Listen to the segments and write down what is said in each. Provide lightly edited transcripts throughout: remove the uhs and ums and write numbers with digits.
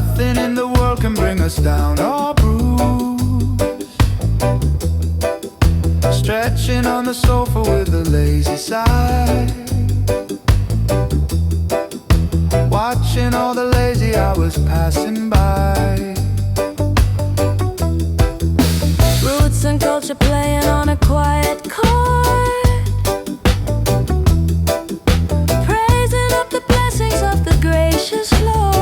Nothing in the world can bring us down or bruise. Stretching on the sofa with a lazy sigh, watching all the lazy hours passing by. Roots and culture playing on a quiet chord, praising up the blessings of the gracious Lord.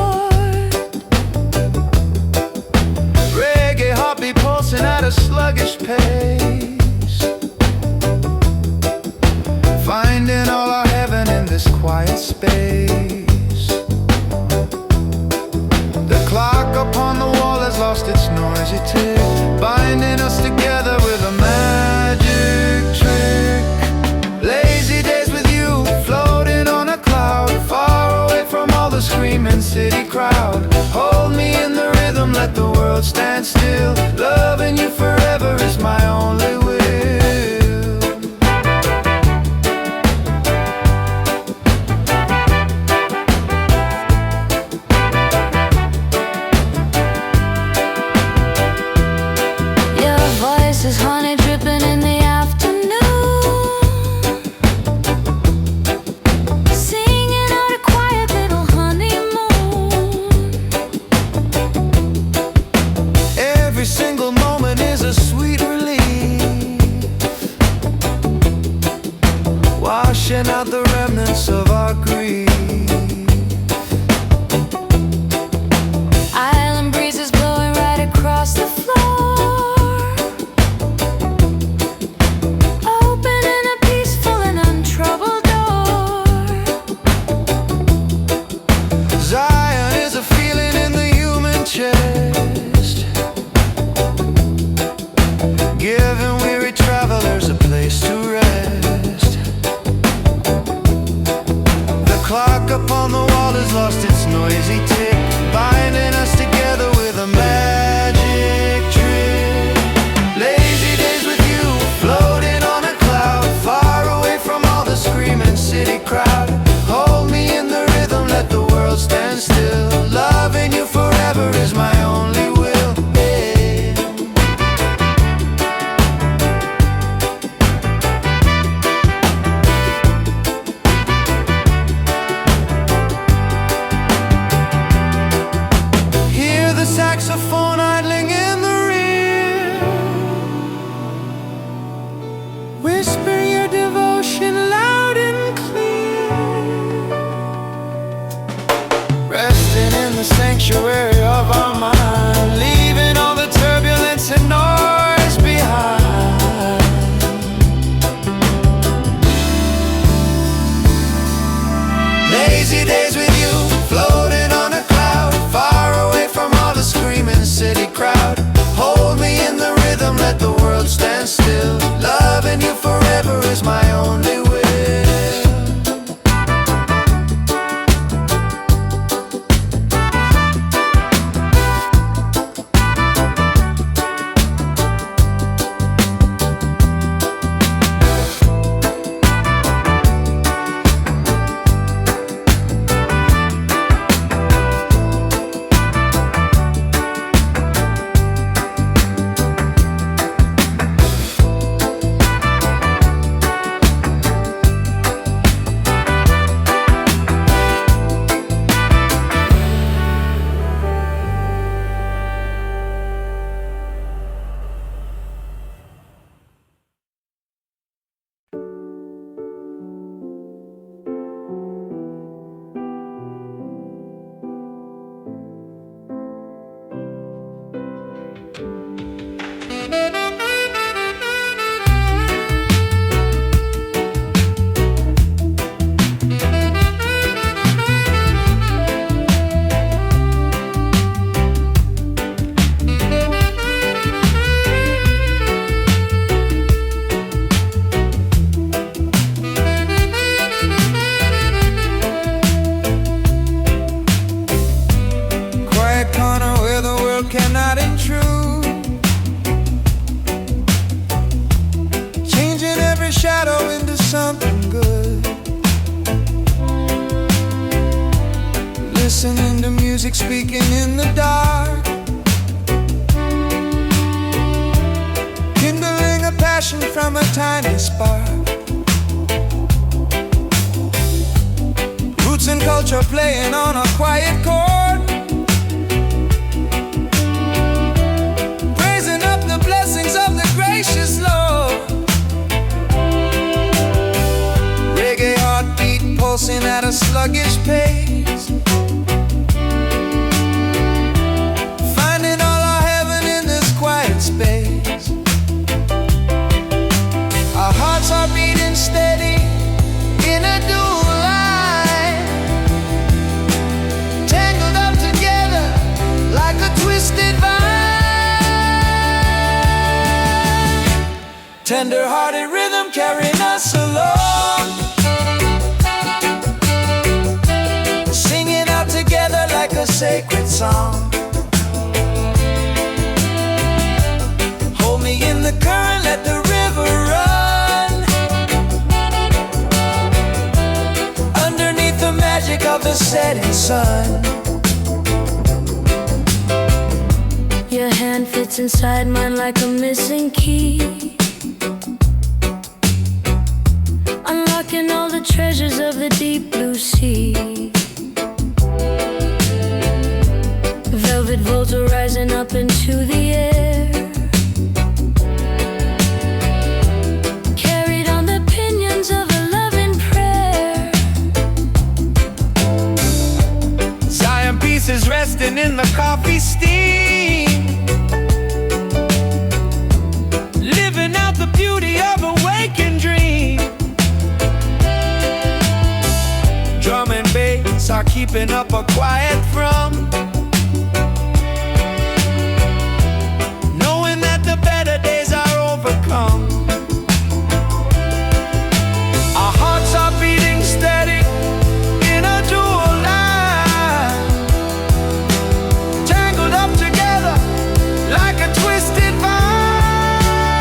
Reggae heartbeat pulsing at a sluggish pace, finding all our heaven in this quiet space. The clock upon the wall has lost its noisy tick, binding us together with a magic trick. Lazy days with you, floating on a cloud, far away from all the screaming city crowd. Hold me in the rhythm, let the world stand still. Loving you forever is my only will. Is honey dripping in the afternoon, singing out a quiet little honeymoon. Every single moment is a sweet relief, washing out the remnants of our grief. Island breezes blowing right across the floor, giving weary travelers a place to rest. The clock upon the wall has lost its noisy tick, binding us together with a magic trick. Lazy days with you, floating on a cloud, far away from all the screaming city crowd. Hold me in the rhythm, let the world stand still. Loving you forever is my only will. Saxophone idling in the rear, whisper your devotion loud and clear. Resting in the sanctuary of our mind, leaving all the turbulence and noise behind. Lazy days with you, floating on a cloud, far away from all the screaming city crowd. Hold me in the rhythm, let the world stand still. Loving you forever is my only will. listening to music, speaking in the dark, kindling a passion from a tiny spark. Roots and culture playing on a quiet chord, praising up the blessings of the gracious Lord. Reggae heartbeat pulsing at a sluggish pace, finding all our heaven in this quiet space. Our hearts are beating steady in a dual line, tangled up together like a twisted vine. Tender-hearted rhythm carrying us along, singing out together like a sacred song. Hold me in the current, let the river run, underneath the magic of the setting sun. Your hand fits inside mine like a missing key, unlocking all the treasures of the deep blue sea. Velvet volts are rising up into the air, carried on the pinions of a loving prayer. Zion pieces resting in the coffee steam, living out the beauty of a waking dream. Drum and bass are keeping up a quiet thrum, knowing that the better days are overcome. Our hearts are beating steady in a dual line, tangled up together like a twisted vine.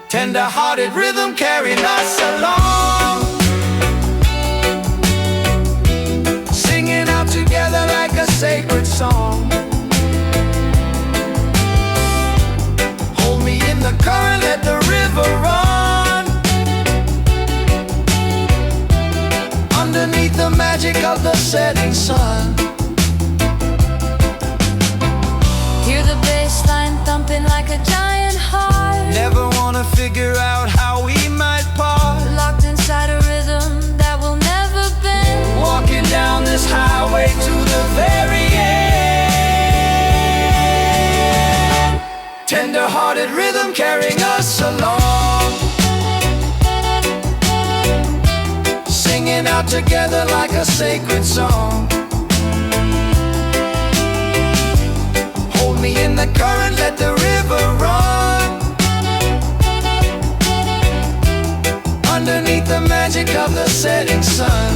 Tender-hearted rhythm carrying us along, singing out together like a sacred song. Hold me in the current, let the river run, underneath the magic of the setting sun. Hear the bass line thumping like a giant heart, Never wanna figure out how we might part, locked inside a rhythm that will never bend, walking down this highway to the very end. Tender-hearted rhythm carrying us along, singing out together like a sacred song. Hold me in the current, let the river run, underneath the magic of the setting sun.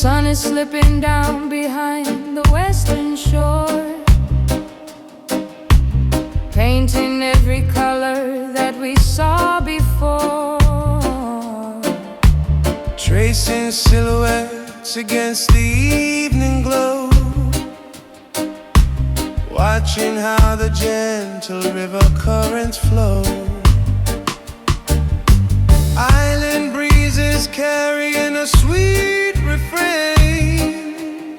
sun is slipping down behind the western silhouettes against the evening glow, watching how the gentle river currents flow. Island breezes carrying a sweet refrain,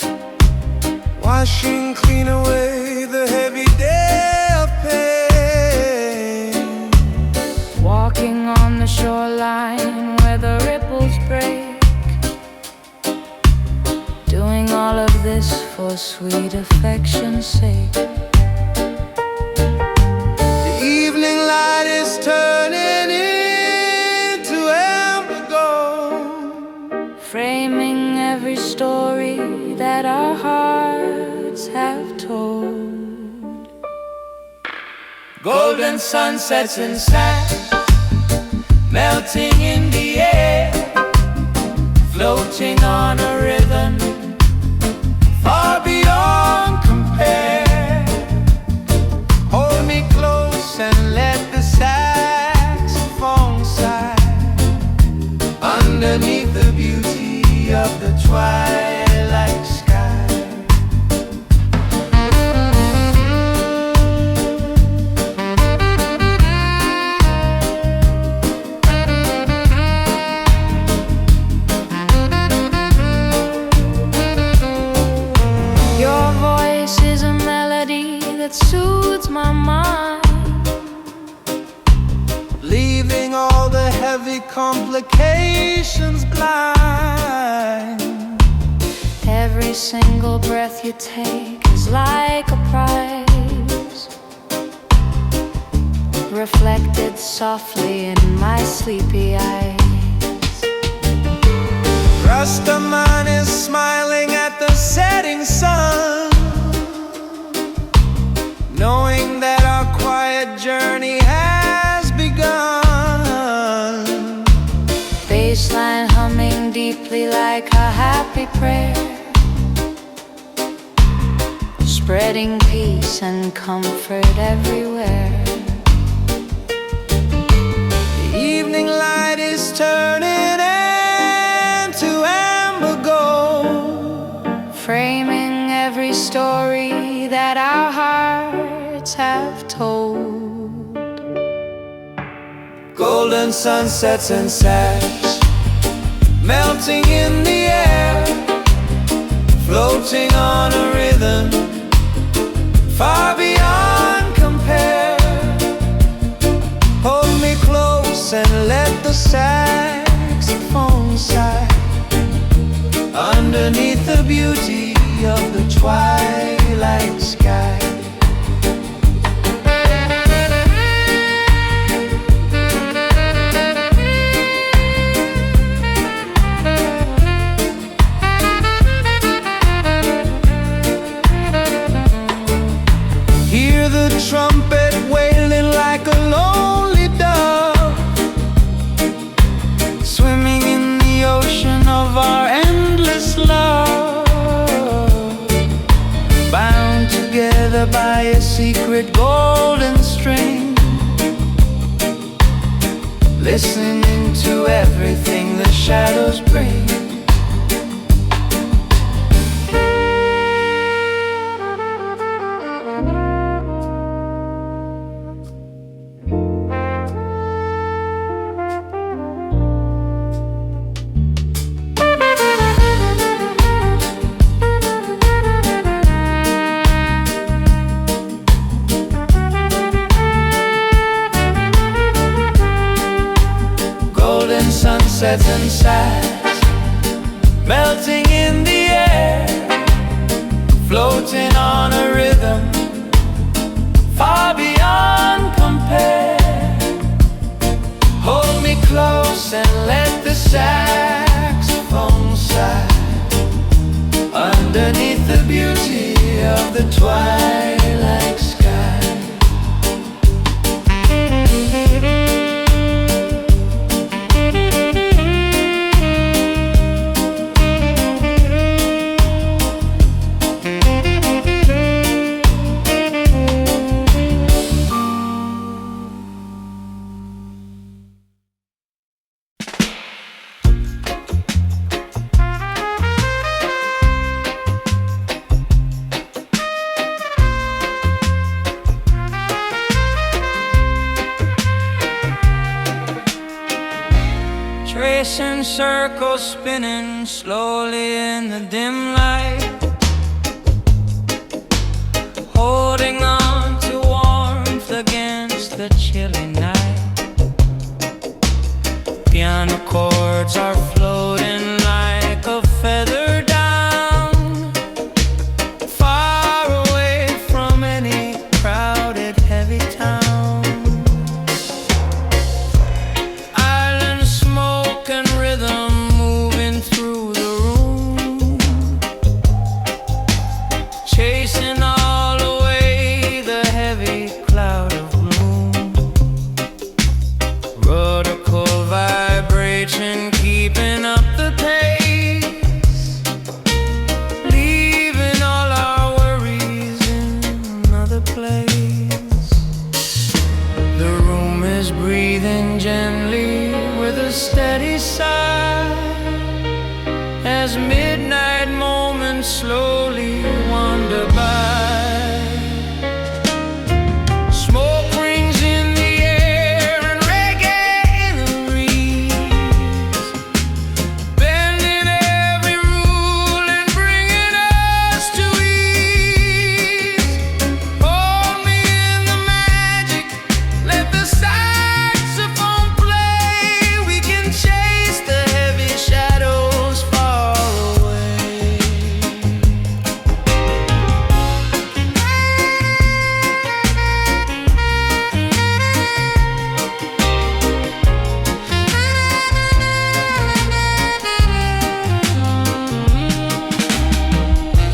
washing clean away the heavy day of pain. Walking on the shoreline where the ripples break, doing all of this for sweet affection's sake. The evening light is turning into amber gold, framing every story that our hearts have told. golden sunsets and sash melting in the air, floating on a rhythm far beyond compare. Hold me close and let the saxophone sigh underneath the beauty of the twilight sky. Your voice is a melody that soothes my mind, Leaving all the heavy complications blind. every single breath you take is like a prize, reflected softly in my sleepy eyes. Rastaman is smiling at the setting sun, knowing that our quiet journey has begun. Bassline humming deeply like a happy prayer, spreading peace and comfort everywhere. The evening light is turning into amber gold, Framing every story that our hearts have told. golden sunsets and sash melting in the air, floating on a rhythm far beyond compare. Hold me close and let the saxophone sigh underneath the beauty of the twilight sky. Hear the trumpet wailing like a lonely dove, swimming in the ocean of our endless love, bound together by a secret golden string, listening to everything the shadows bring. Golden sunsets and sighs melting in the air, floating on a rhythm far beyond compare. Hold me close and let the saxophone sigh underneath the beauty of the twilight sky. in circles, spinning slowly in the dim light, holding on to warmth against the chilly night. Piano chords are floating like a feather down, far away from any crowded, heavy town. Island smoke and rhythm moving through the room, chasing all away the heavy cloud of gloom. Vertical vibration keeping up the pace, leaving all our worries in another place. The room is breathing gently with a steady sigh, as midnight moments slowly wander by. Smoke rings in the air and reggae in the breeze, bending every rule and bringing us to ease. Hold me in the magic, let the saxophone play. We can chase the heavy shadows far away.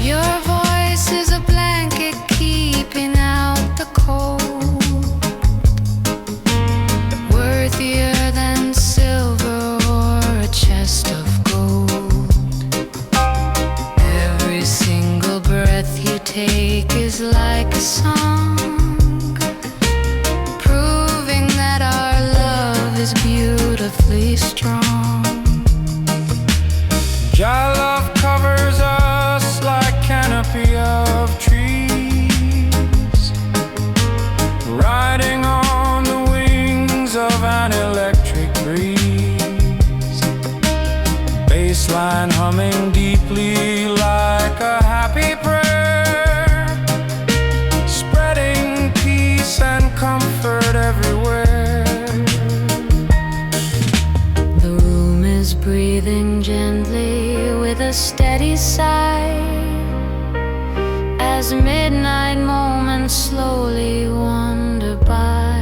Your voice is a blanket keeping out the cold, worthier than silver or a chest of gold. Every single breath you take is like a song, proving that our love is beautifully strong. Your love covers us like canopy of trees, riding on the wings of an electric breeze. Bassline humming deeply like a happy prayer, spreading peace and comfort everywhere. The room is breathing gently with a steady sigh, as midnight moments slowly wander by.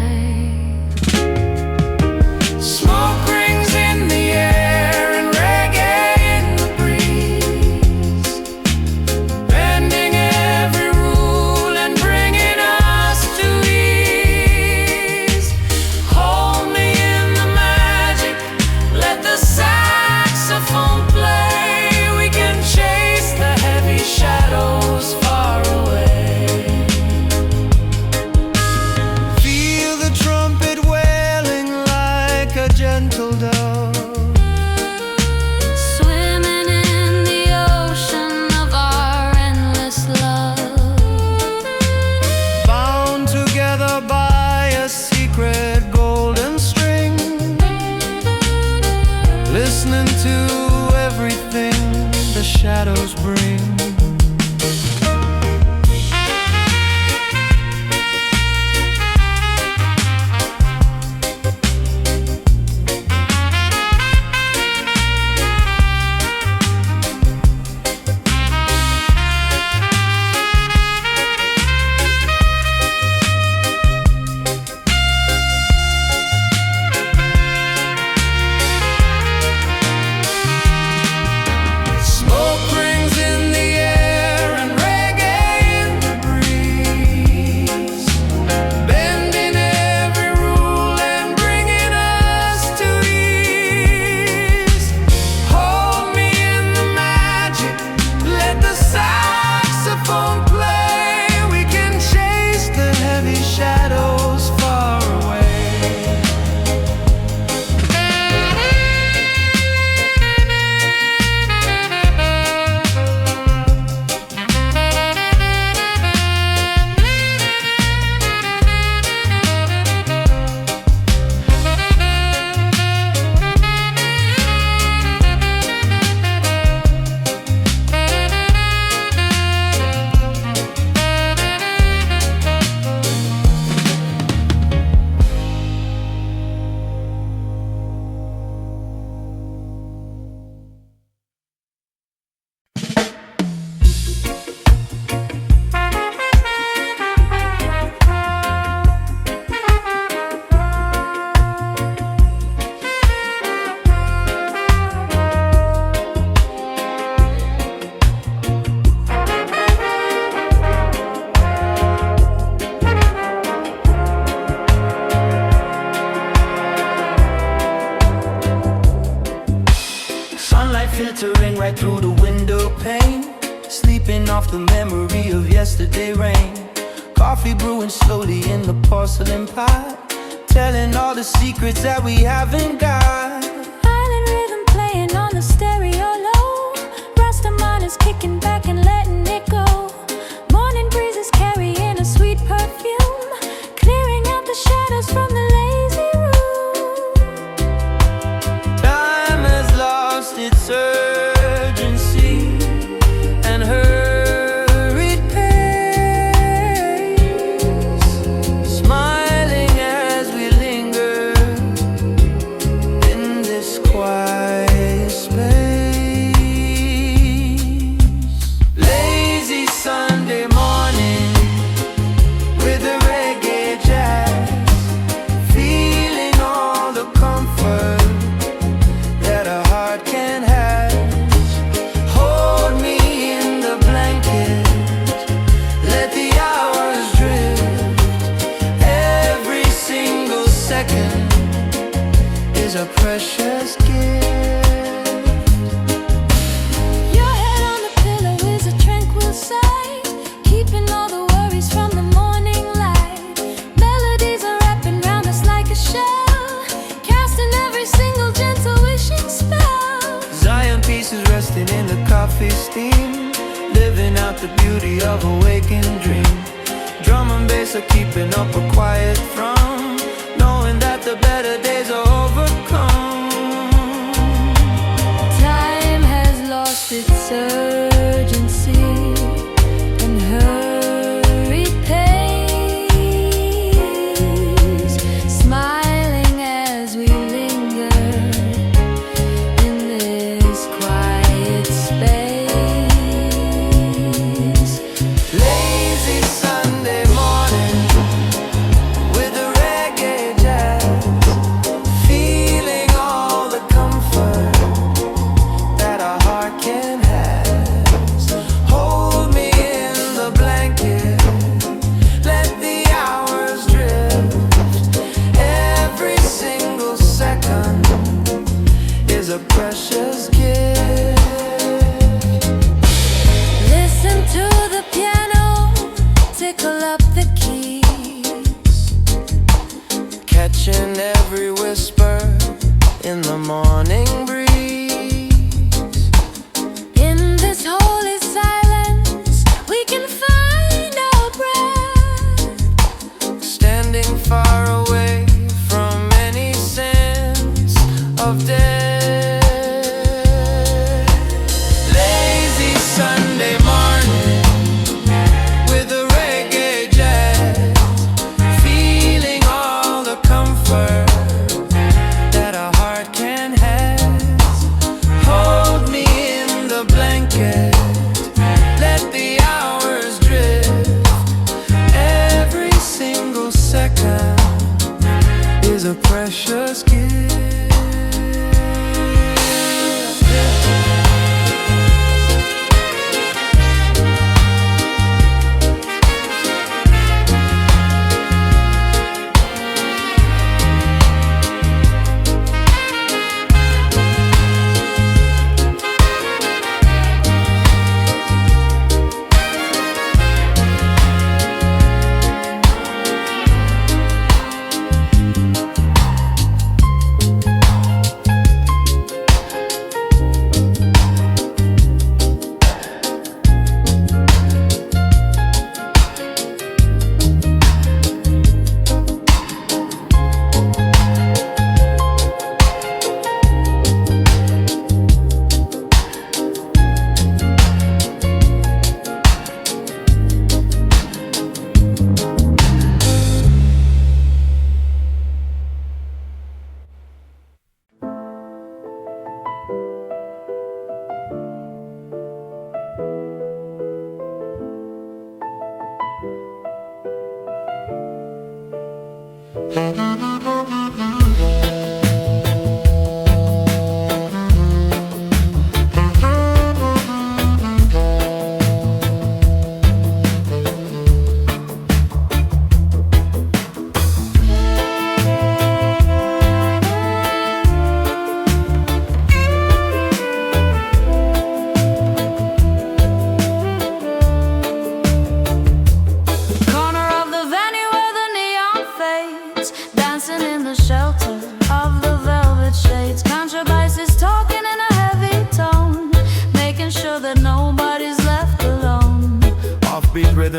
Smoke rings in the air and reggae in the breeze, bending every rule and bringing us to ease. Hold me in the magic, let the saxophone play. We can chase the heavy shadows far away. the memory of yesterday rain. Coffee brewing slowly in the porcelain pot, telling all the secrets that we haven't got. Island rhythm playing on the stereo low. Rastaman is kicking back and letting it go. Morning breezes carrying a sweet perfume, clearing out the shadows from the lazy room. Time has lost its urgency and hurried pace, smiling as we linger in this quiet space. Lazy Sunday morning with the reggae jazz, feeling all the comfort that a heart can have. Hold me in the blanket, let the hours drift. Every single second is a precious gift. Your head on the pillow is a tranquil sight, keeping all the worries from the morning light. Melodies are wrapping round us like a shell, casting every single gentle wishing spell. Zion pieces resting in the coffee steam, living out the beauty of a waking dream. Drum and bass are keeping up a quiet drum, knowing that the better days are overcome. Time has lost its urgency and hurried pace, smiling as we linger in this quiet space. Lazy Sunday morning with the reggae jazz, feeling all the comfort that a heart can have. Hold me in the blanket, let the hours drift. Every single second is a precious gift. Listen to the piano, tickle up the keys, Catching every whisper in the morning breeze. in this holy silence we can find our breath. Standing far away from any sense of death. Lazy Sunday morning with the reggae jazz, feeling all the comfort that a heart can have. Hold me in the blanket, let the hours drift. Every single second is a precious gift.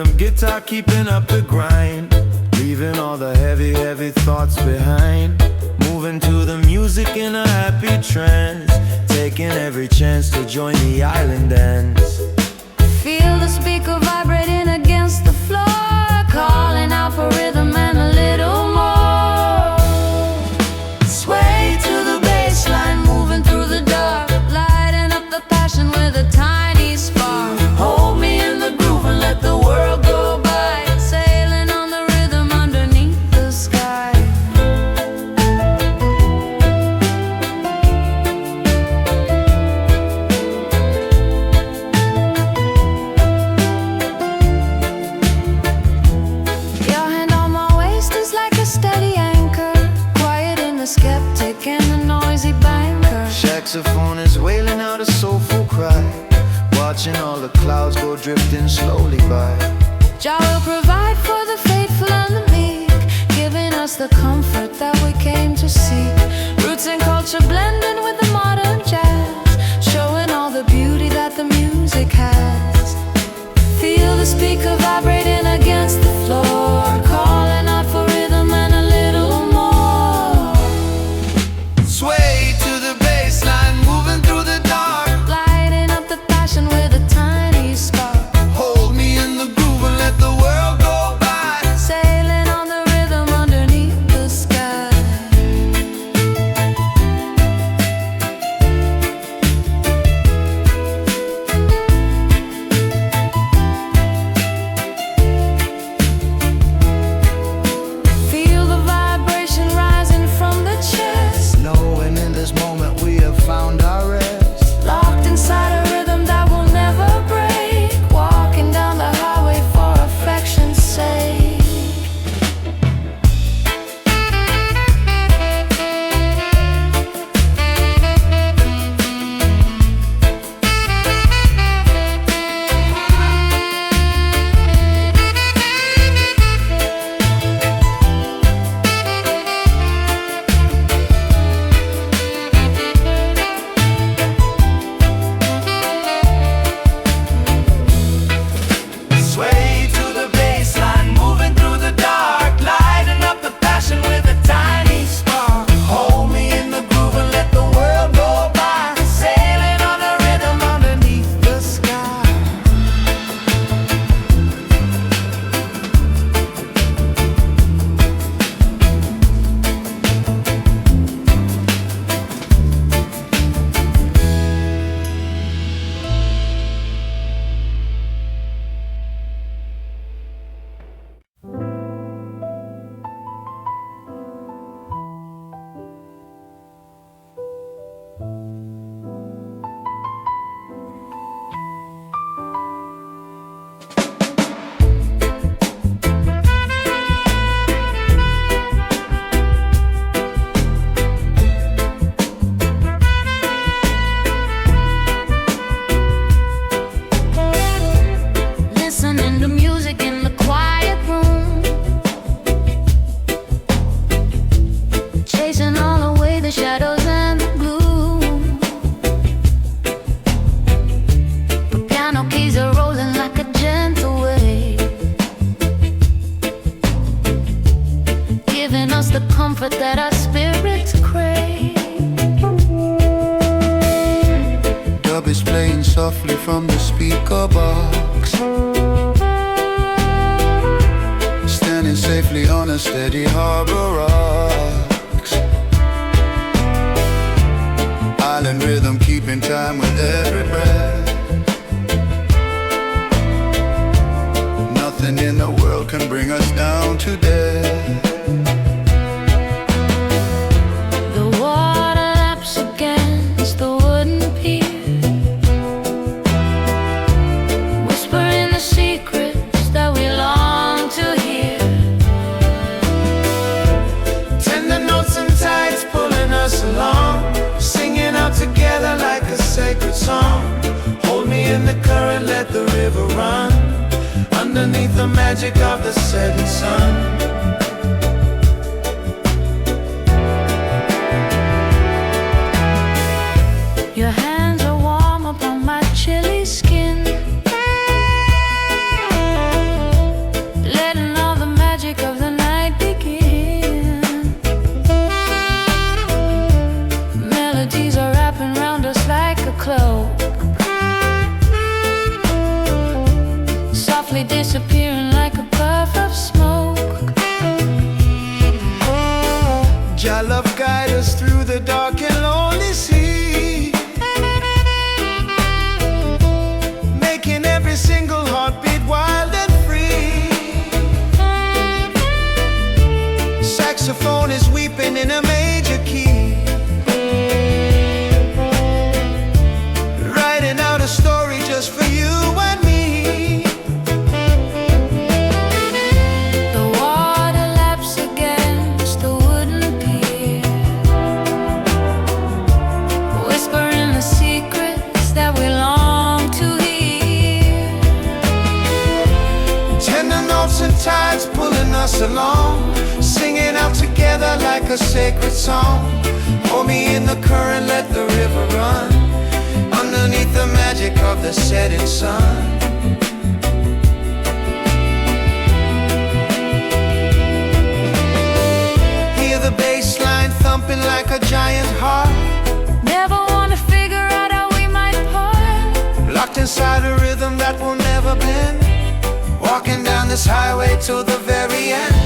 rhythm guitar keeping up the grind, leaving all the heavy, heavy thoughts behind. Moving to the music in a happy trance, taking every chance to join the island dance. Feel the speaker vibrating against the floor, calling out for rhythm and a little more. Sway to the bass line, moving through the dark, lighting up the passion with a tiny spark. Hold me in the groove and let the world go by, sailing on the rhythm underneath the sky. Your hand on my waist is like a steady anchor, quiet in the skeptic and the noisy banker. Saxophone is wailing out a soulful cry, watching all the clouds go drifting slowly by. Jah will provide for the faithful and the meek, giving us the comfort that we came to seek. Roots and culture blending with the modern jazz, showing all the beauty that the music has. Feel the speaker vibrating against the floor, calling out for rhythm and a little more. Sway to the bass line, moving through the dark, Lighting up the passion with a tiny spark. hold me in the groove and let the world go by. Sailing on the rhythm underneath the sky. Feel the vibration rising from the chest, Knowing in this moment we have found our rest. locked inside a rhythm that will never break, walking down the highway for affection's sake. Sway to the bass line, moving through the dark, lighting up the passion with a tiny spark. Hold me in the groove and let the world go by, sailing on a rhythm underneath the sky. Listening to music in the quiet room, chasing all away the shadows and the gloom. The piano keys are rolling like a gentle wave, giving us the comfort that our spirits crave. Dub is playing softly from the speaker box, standing safely on a steady harbor rocks. Island rhythm keeping time with every breath. Nothing in the world can bring us down to death. The water laps against the wooden pier, whispering the secrets that we long to hear. Tender notes and tides pulling us along, singing out together like a sacred song. Hold me in the current, let the river run, underneath the magic of the setting sun. Your hands are warm upon my chilly skin, slowly disappearing like a puff of smoke. Jah love guide us through the dark and lonely sea, making every single heartbeat wild and free. Saxophone is weeping in a major key, writing out a story just for you and me. The water laps against the wooden pier, whispering the secrets that we long to hear. Tender notes and tides pulling us along, singing out together like a sacred song. Hold me in the current, let the river run, underneath the magic of the setting sun. Hear the bass line thumping like a giant heart, Never wanna figure out how we might part. locked inside a rhythm that will never bend, walking down this highway till the very end.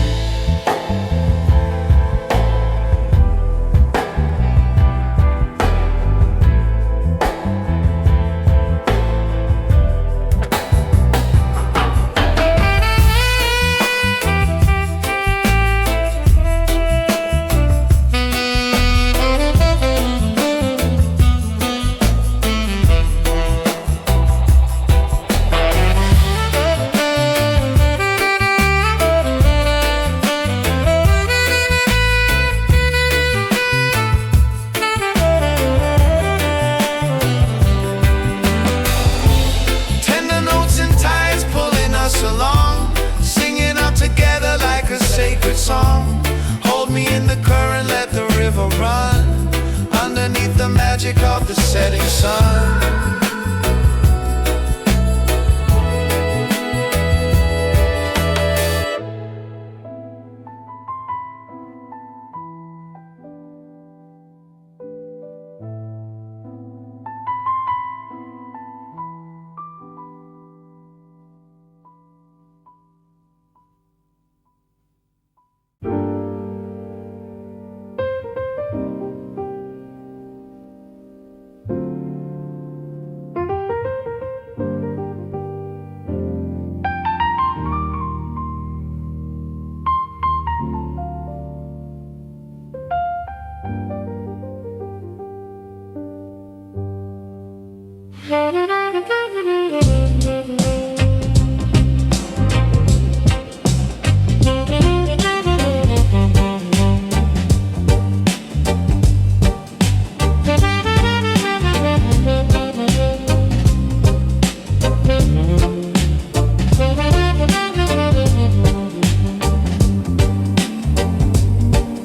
Along, singing out together like a sacred song. Hold me in the current, let the river run, underneath the magic of the setting sun.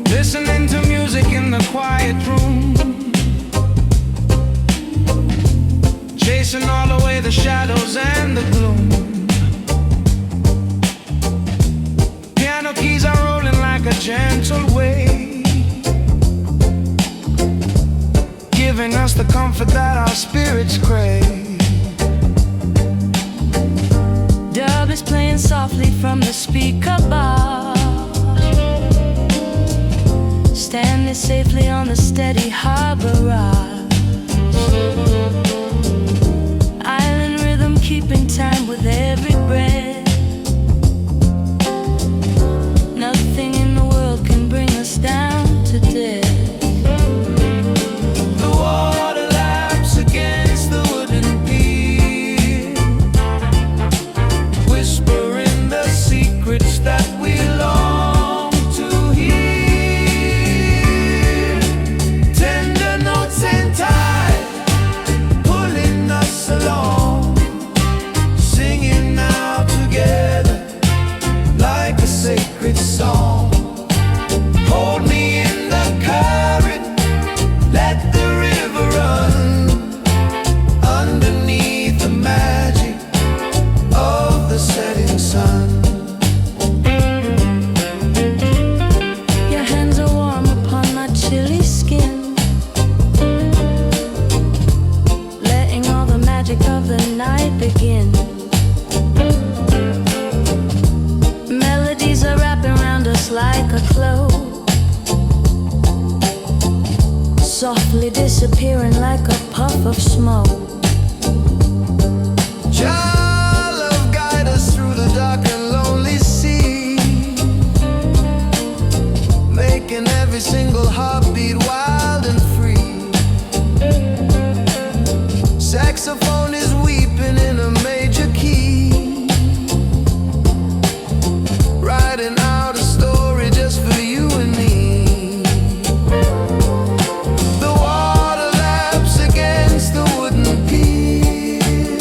Listening to music in the quiet room, chasing all away the shadows and the gloom. Piano keys are rolling like a gentle wave, giving us the comfort that our spirits crave. Dub is playing softly from the speaker bar, standing safely on the steady harbor rise. Island rhythm keeping time with every breath. Nothing in the world can bring us down to death. The water laps against the wooden pier, whispering the secrets that we long to hear. Tender notes and tide pulling us along, singing out together softly disappearing like a puff of smoke. Child of guide us through the dark and lonely sea, making every single heartbeat wild and free. Saxophone is weeping in a major key, writing out a story just for you and me. The water laps against the wooden pier,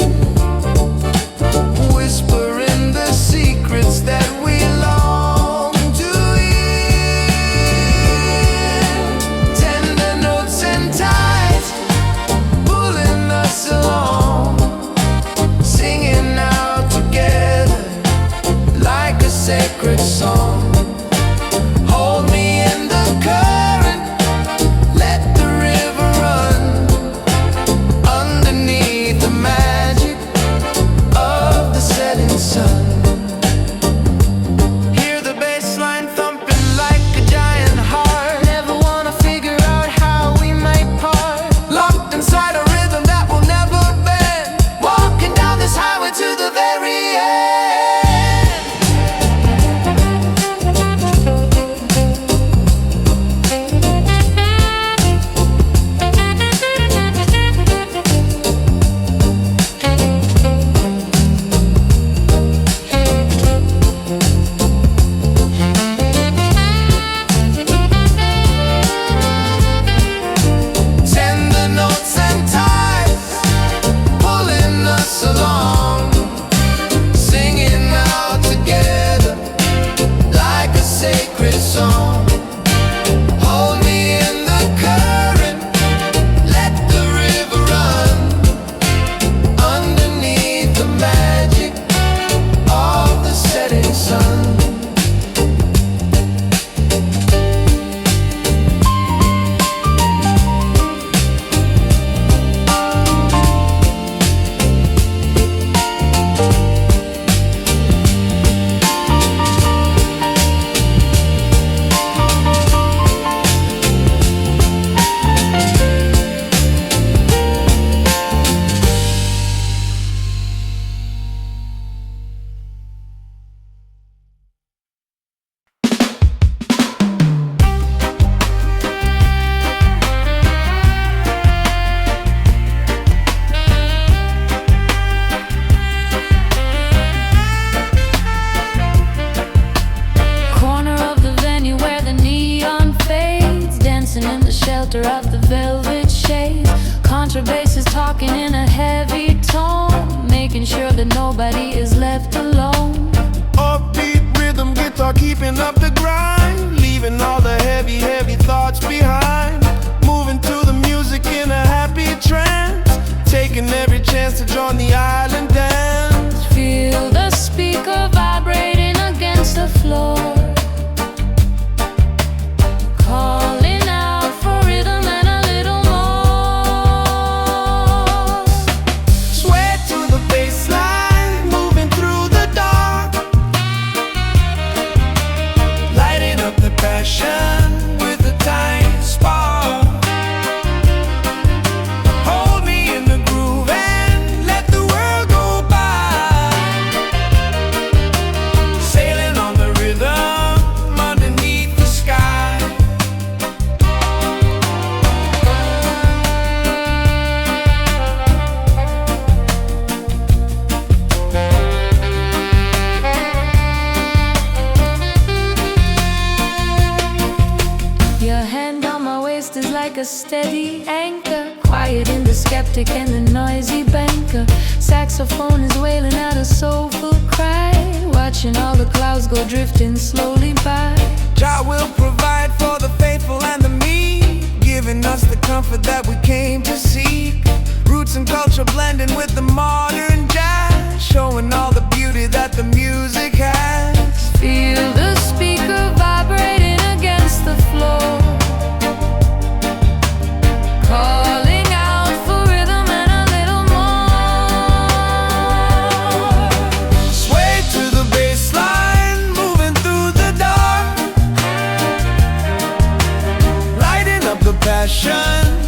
whispering the secrets that we long to hear. Tender notes and tides pulling us along, singing out together like a sacred song. Hold me in the current, let the river run, underneath the magic of the setting sun. Hear the bass line thumping like a giant heart. Never wanna figure out how we might part, locked inside a rhythm that will never bend, walking down this highway to the very end. Tender notes and tides pulling us along, singing out together like a sacred song. Hold me in the current, let the river run, underneath the magic of the setting sun. Corner of the venue where the neon fades, dancing in the shelter of the velvet shades. Contrabass is talking in a heavy tone, making sure that nobody is left alone. Upbeat rhythm guitar keeping up the grind, leaving all the heavy, heavy thoughts behind. Moving to the music in a happy trance, taking every chance to join the island dance. Feel the speaker vibrating against the floor, calling out for rhythm and a little more. Sway to the bass line, moving through the dark, lighting up the passion with a tiny spark. Hold me in the groove and let the world go by, sailing on the rhythm underneath the sky. Your hand on my waist is like a steady anchor, quiet in the skeptic and the noisy banker. Saxophone is wailing out a soulful cry, watching all the clouds go drifting slowly by. Jah will provide for the faithful and the meek, giving us the comfort that we came to seek. Roots and culture blending with the modern jazz, showing all the beauty that the music has. Feel the speaker vibrating against the floor, calling out for rhythm and a little more. Sway to the bass line, moving through the dark, lighting up the passion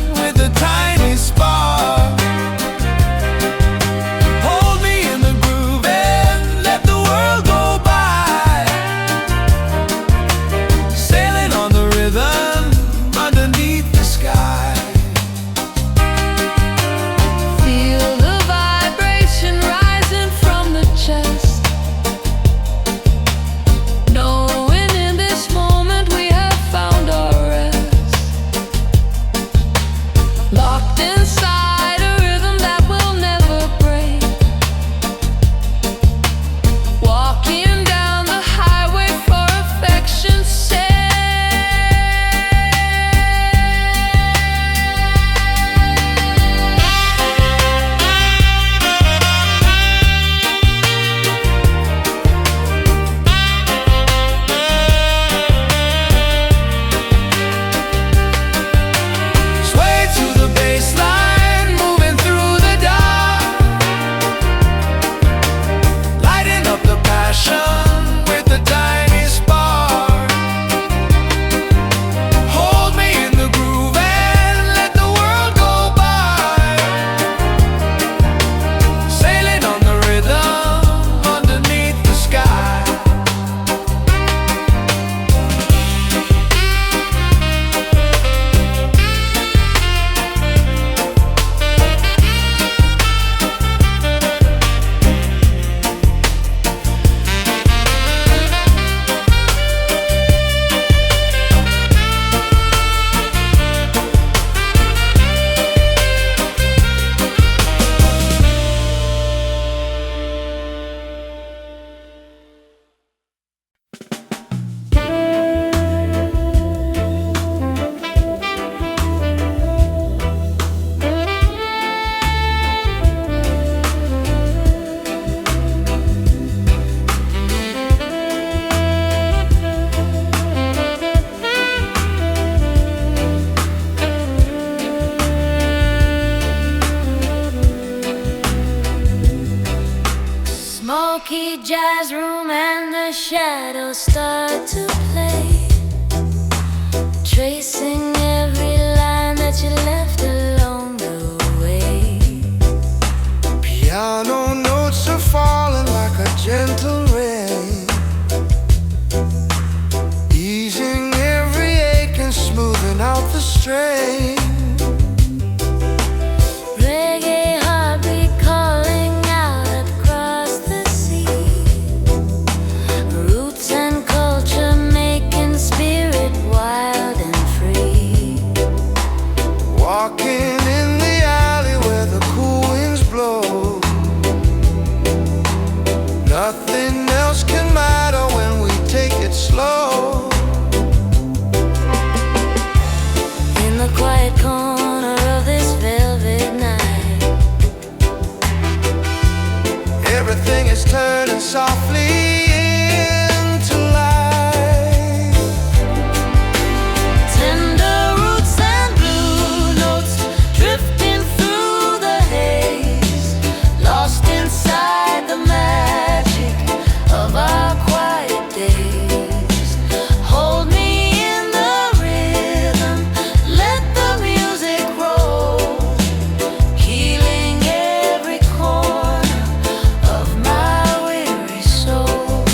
shadows start to play, tracing every line that you left along the way. Piano notes are falling like a gentle rain, easing every ache and smoothing out the strain. Reggae heartbeat calling out across the sea, roots and culture making spirit wild and free. Walking in the alley where the cool winds blow, nothing else can matter when we take it slow. In the quiet corner of this velvet night, Everything is turning softly into light. tender roots and blue notes drifting through the haze, lost inside the magic of our quiet days. Hold me in the rhythm, let the music roll, healing every corner of my weary soul.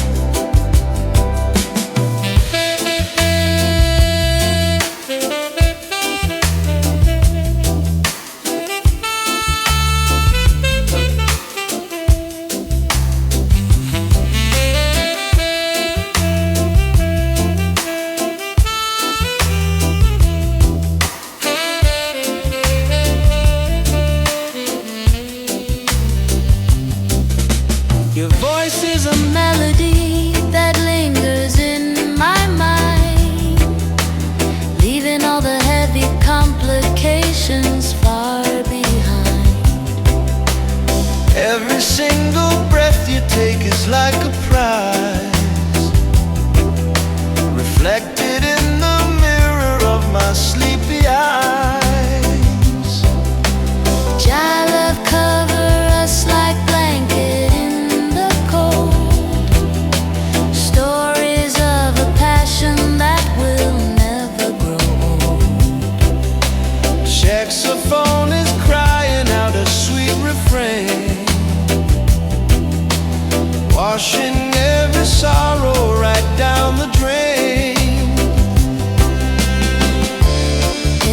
Your voice is a Melody that lingers in my mind, leaving all the heavy complications far behind. every single breath you take is like a prize, reflected in the mirror of my sleepy eyes. Jah love cover us like blanket in the cold, stories of a passion that will never grow old. Saxophone is crying out a sweet refrain, washing every sorrow right down the drain.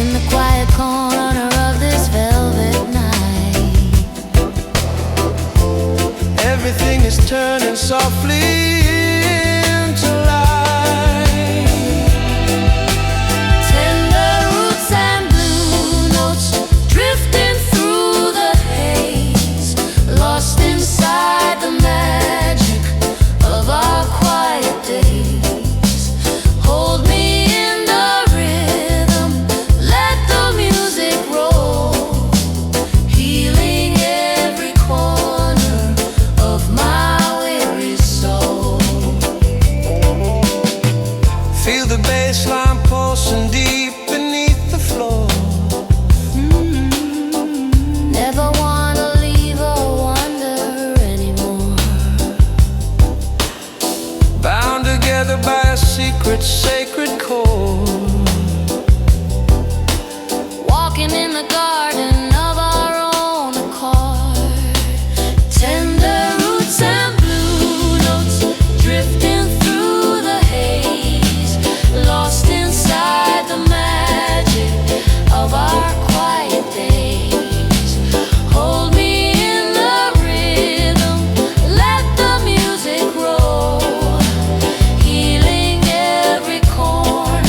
In the quiet corner of this velvet night, Everything is turning softly into light. tender roots and blue notes drifting through the haze, lost inside the magic of our quiet days. Hold me in the rhythm, let the music roll, healing every corner of my weary soul. Feel the bass line pulsing deep beneath the floor. Never wanna leave or wonder anymore. Bound together by a secret, sacred core. Walking in the garden of our own accord, tender roots and blue notes drifting through the haze, lost inside the magic of our quiet days. Hold me in the rhythm, let the music roll, healing every corner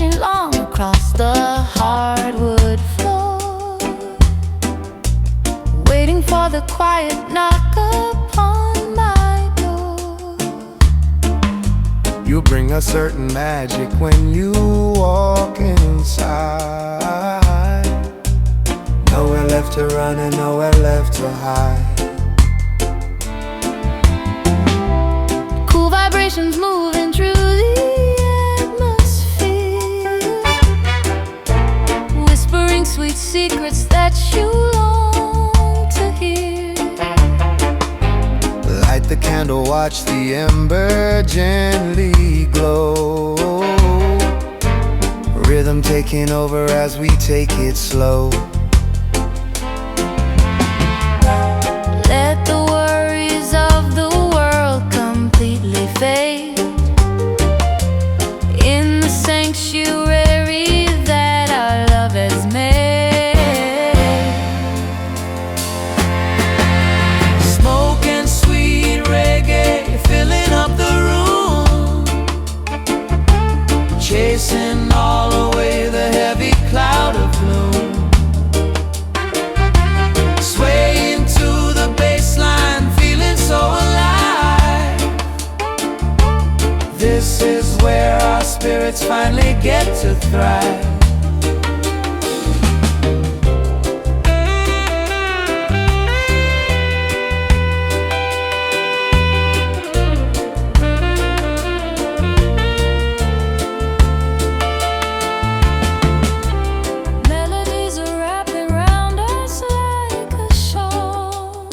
stretching long across the hardwood floor, waiting for the quiet knock upon my door. You bring a certain magic when you walk inside. Nowhere left to run and nowhere left to hide. Cool vibrations moving through the atmosphere, whispering sweet secrets that you long to hear. Light the candle, watch the ember gently glow. Rhythm taking over as we take it slow. Let the worries of the world completely fade in the sanctuary that our love has made. Smoke and sweet reggae filling up the room, chasing all away the heavy cloud of gloom. Swaying to the bassline, feeling so alive. This is where our spirits finally get to thrive. Melodies are wrapping round us like a shawl,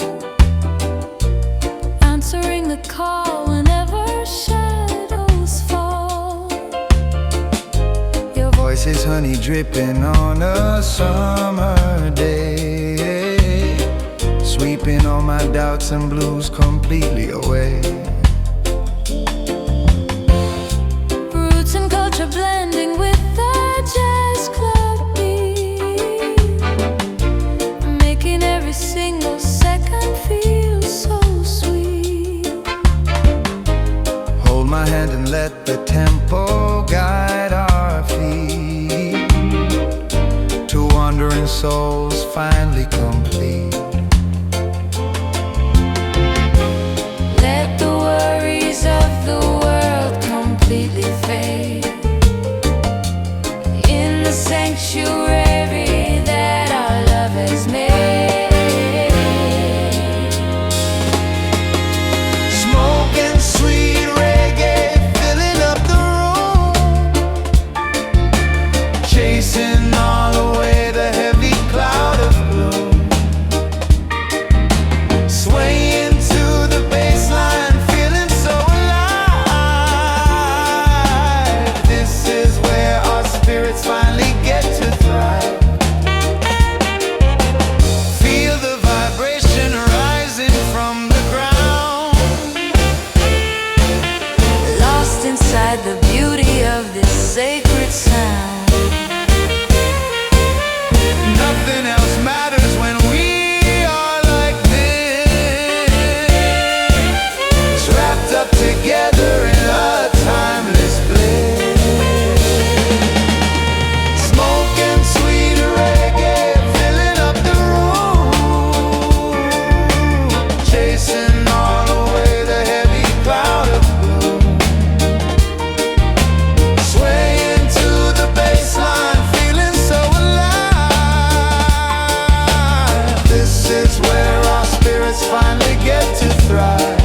answering the call whenever shadows fall. Your Voice is honey dripping on a summer day, sweeping all my doubts and blues completely away. roots and culture blending with the jazz club beat, making every single second feel so sweet. Hold my hand and let the tempo guide our feet to wandering souls finally complete. Let the worries of the world completely fade in the sanctuary that our love has made. Smoke and sweet reggae filling up the room, chasing all away the heavy cloud of gloom. Swaying to the bassline, feeling so alive. This is where our spirits finally get to thrive. Feel the vibration rising from the ground. Lost inside the beauty of this sacred sound. Nothing else matters when we are like this, wrapped up together in a timeless bliss. Smoke and sweet reggae filling up the room, chasing all away the heavy cloud of gloom. Swaying to the bassline, feeling so alive. This is where our spirits finally get to thrive.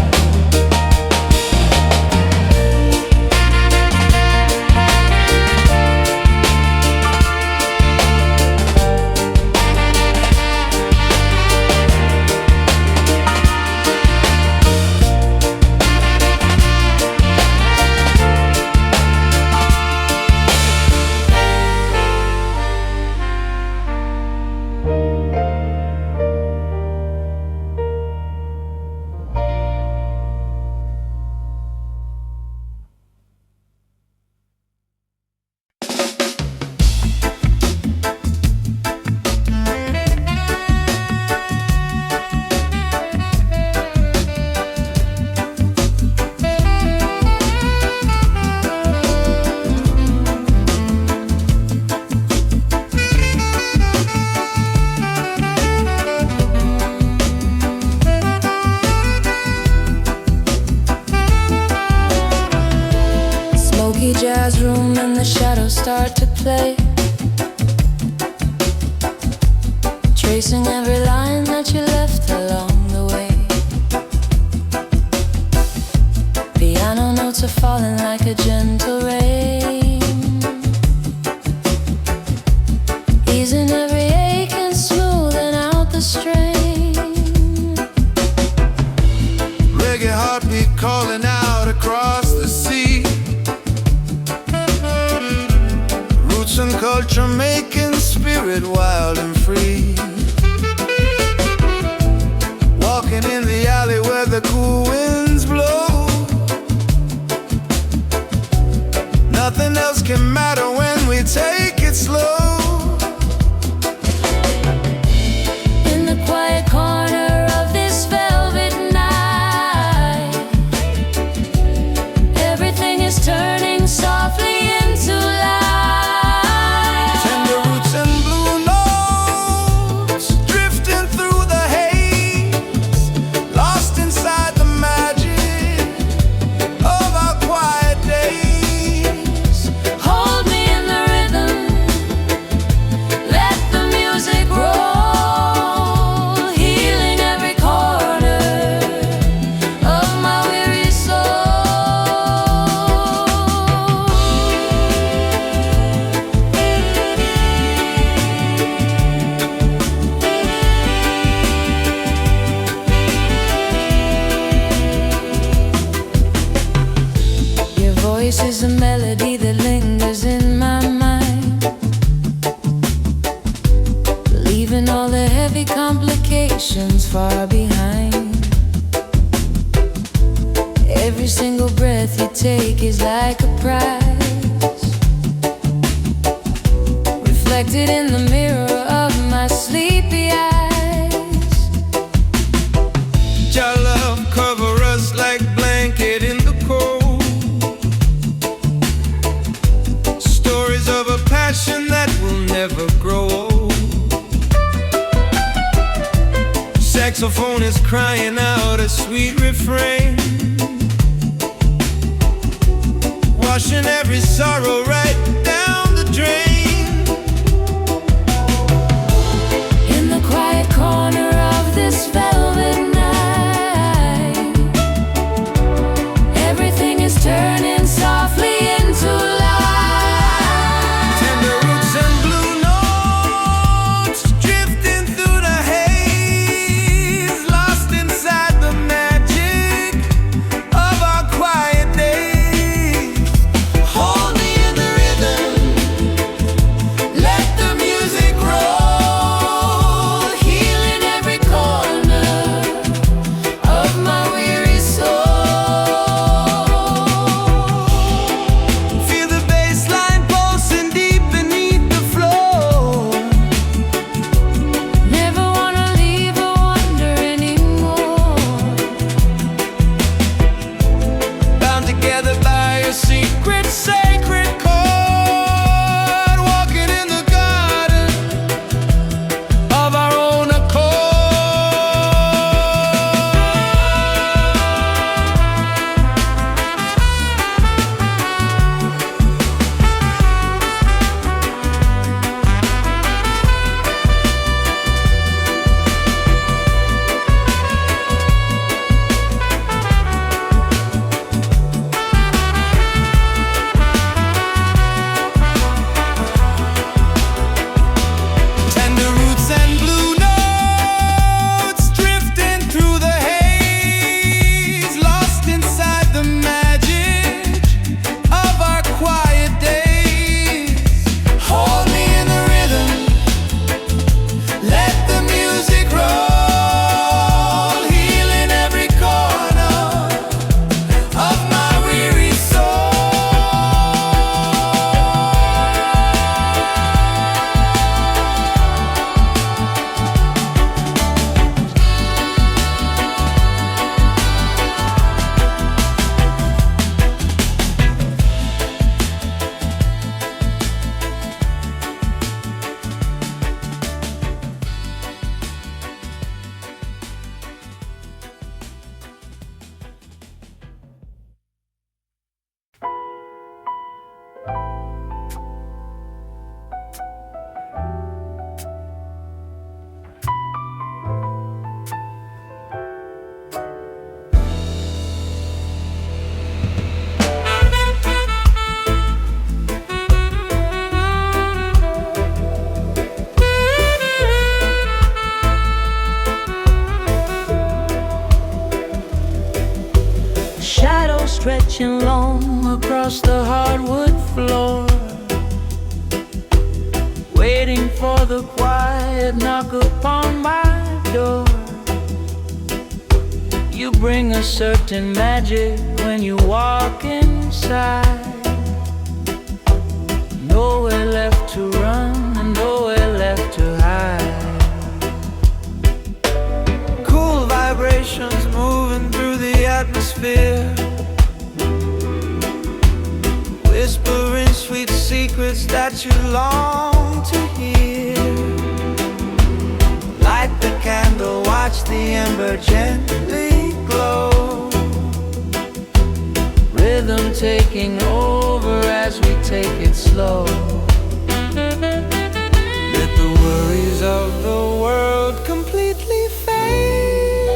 play, tracing every line that you left along the way. Piano notes are falling like a gentle rain, easing every ache and smoothing out the strain. Reggae heartbeat calling out across the sea. Roots and culture making spirit wild and free. Walking in the alley where the cool winds blow. Nothing else can matter when we take it slow. In the quiet corner of this velvet night, everything is turning softly into light. Tender roots and blue notes drifting through the haze, lost inside the magic of our quiet days. Hold me in the rhythm, let the music roll, healing every corner of my weary soul. Your voice is a melody that lingers in my mind, leaving all the heavy complications far behind. Every single breath you take is like a prize, reflected in the mirror of my sleepy eyes. Your love cover us like blanket in the cold. Stories of a passion that will never grow old. Saxophone is crying out a sweet refrain, washing every sorrow right down the drain. In the quiet corner of this velvet night, everything is turning softly into light. Tender roots and blue notes drifting through the haze, lost inside the magic of our quiet days. Hold me in the rhythm, let the music roll, Healing every corner of my weary soul. feel the bass line pulsing deep beneath the floor. Never wanna leave or wonder anymore. Bound together by a secret, sacred chord, walking in the garden of our own Tender roots and blue notes drifting through the haze, lost inside the magic of our quiet days. Hold me in the rhythm, let the music roll, healing every corner of my weary soul. stretching long across the hardwood floor, waiting for the quiet knock upon my door. You bring a certain magic when you walk inside. Nowhere left to run and nowhere left to hide. Cool vibrations moving through the atmosphere, whispering sweet secrets that you long to hear. Light the candle, watch the ember gently glow, Rhythm taking over as we take it slow. let the worries of the world completely fade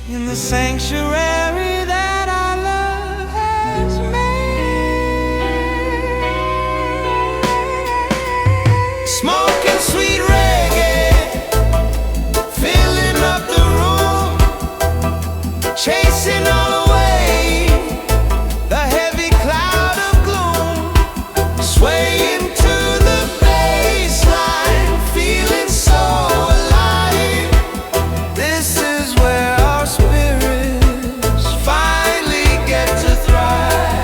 in the sanctuary that our love has made. Smoking sweet reggae, filling up the room, chasing all away the heavy cloud of gloom, swaying to the bassline, feeling so alive. This is where our spirits finally get to thrive.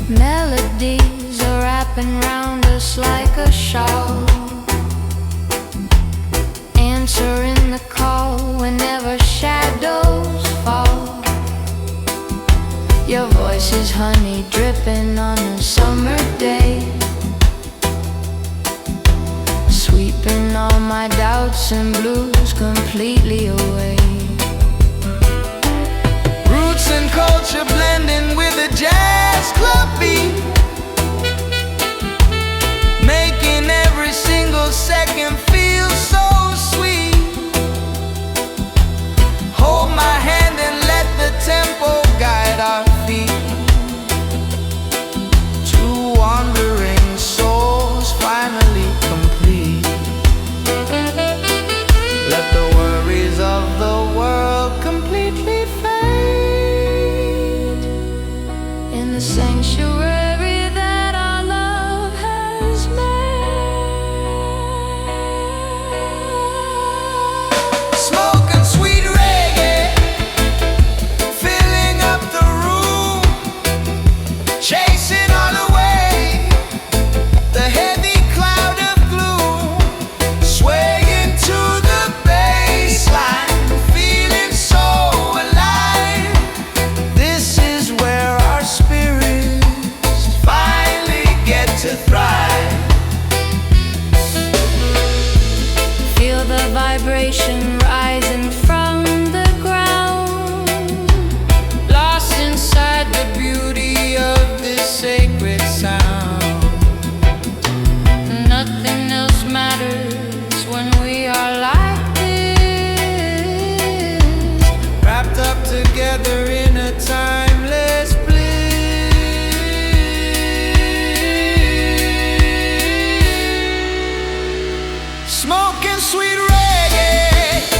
Melodies are wrapping round us like a shawl, answering the call whenever shadows fall. Your voice is honey dripping on a summer day, sweeping all my doubts and blues completely away. Roots and culture blending with a jazz club beat, making every single second feel so sweet. Hold my hand and let the tempo guide our feet. Two wandering souls finally complete. Let the worries of the world completely fade In the sanctuary that our love has made. Smoking sweet reggae, filling up the room, chasing all away the heavy cloud of gloom, swaying to the bassline, feeling so alive. This is where our spirits finally get to thrive. Feel the vibration rising from the ground, Lost inside the beauty of this sacred sound. Nothing else matters when we are like this, Wrapped up together in a timeless bliss. Smoking sweet reggae,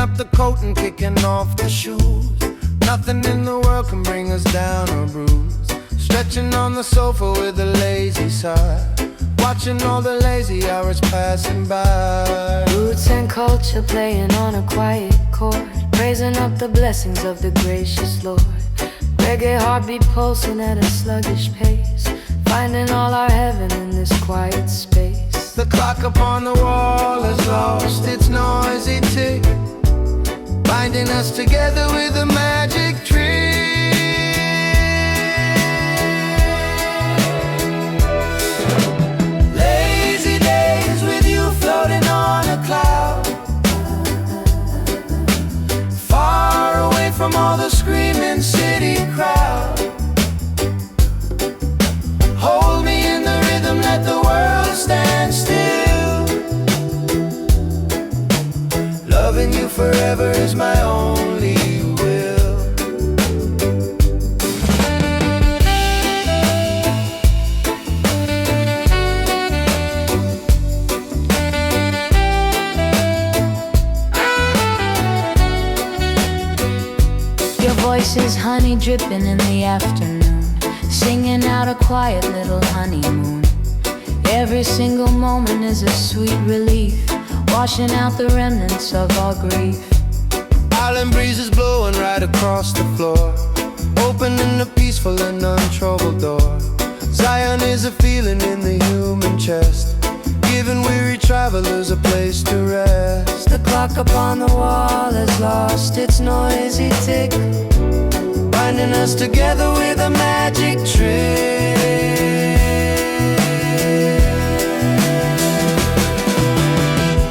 up the coat and kicking off the shoes. Nothing in the world can bring us down or bruise. Stretching on the sofa with a lazy sigh, watching all the lazy hours passing by. Roots and culture playing on a quiet chord, praising up the blessings of the gracious Lord. Reggae heartbeat pulsing at a sluggish pace, finding all our heaven in this quiet space. The clock upon the wall has lost its noisy tick, binding us together with a magic trick. Lazy days with you floating on a cloud, far away from all the screaming city crowd. Hold me in the rhythm, let the world stand still. Loving you forever is my only will. Your voice is honey dripping in the afternoon, singing out a quiet little honeymoon. Every single moment is a sweet relief, washing out the remnants of our grief. Island breezes blowing right across the floor, opening a peaceful and untroubled door. Zion is a feeling in the human chest, giving weary travelers a place to rest. The clock upon the wall has lost its noisy tick, binding us together with a magic trick.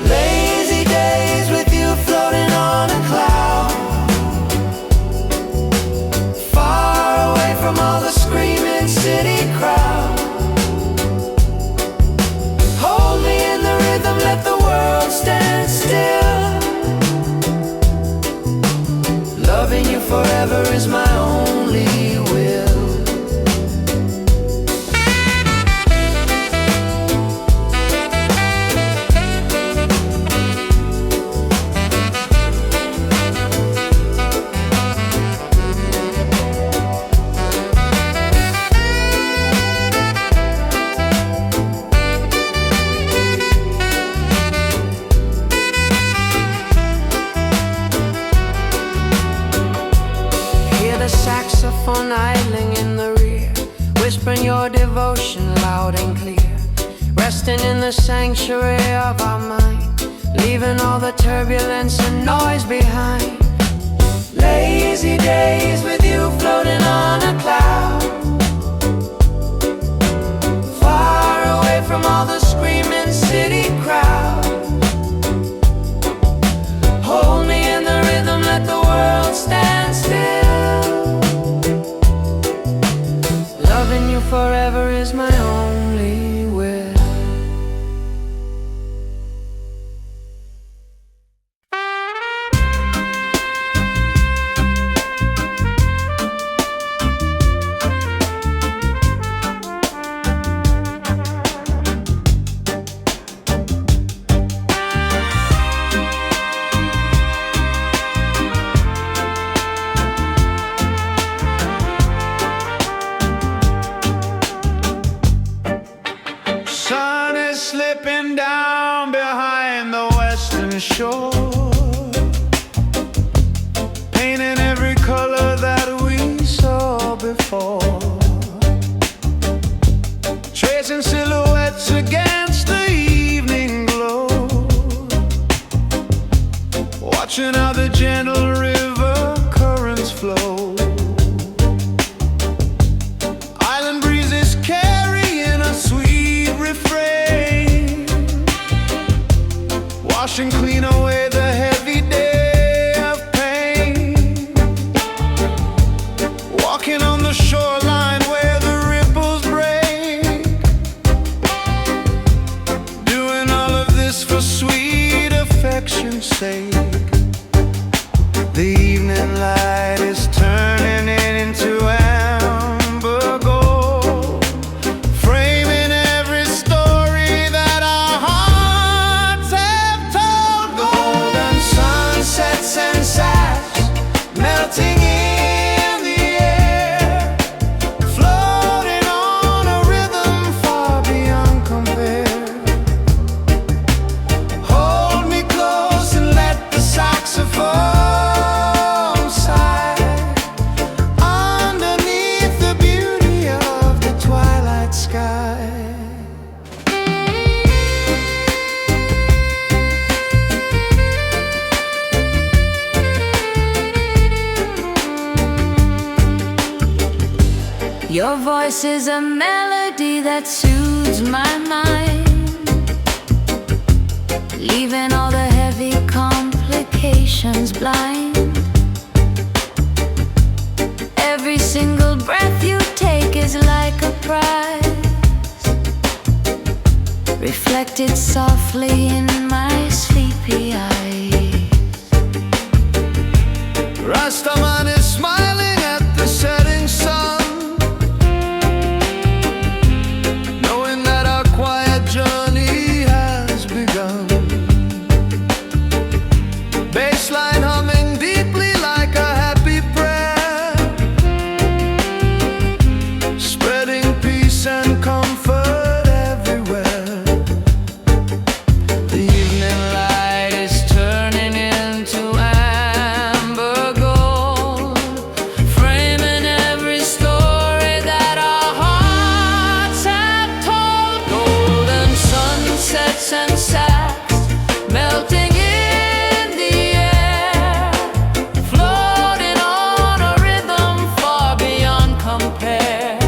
Lazy days with you floating on a cloud, far away from all the screaming city crowd. Hold me in the rhythm, let the world stand still. Loving you forever is my only will. Saxophone idling in the rear, whispering your devotion loud and clear. Resting in the sanctuary of our mind, leaving all the turbulence and noise behind. Lazy days with you floating on a cloud, far away from all the screaming city crowd. Hold me in the rhythm, let the world stand still. Loving you forever is my only will. Sun is slipping down behind the western shore, painting every color that we saw before, tracing silhouettes against the evening glow, watching how the gentle river currents flow. Island breezes carrying a sweet refrain, washing clean away the heavy day of pain. Walking on the shoreline where the ripples break, doing all of this for sweet affection's sake. The evening light is turning it into amber gold, framing every story that our hearts have told. Golden sunsets Your voice is a melody that soothes my mind, leaving all the heavy complications blind. Every single breath you take is like a prize, reflected softly in my sleepy eyes. Rastaman is smiling at the setting sun, knowing that our quiet journey has begun. Bassline humming deeply like a happy prayer, spreading peace and comfort everywhere. The evening light is turning into amber gold, framing every story that our hearts have told. Golden sunsets and sax melting in the air, floating on a rhythm far beyond compare.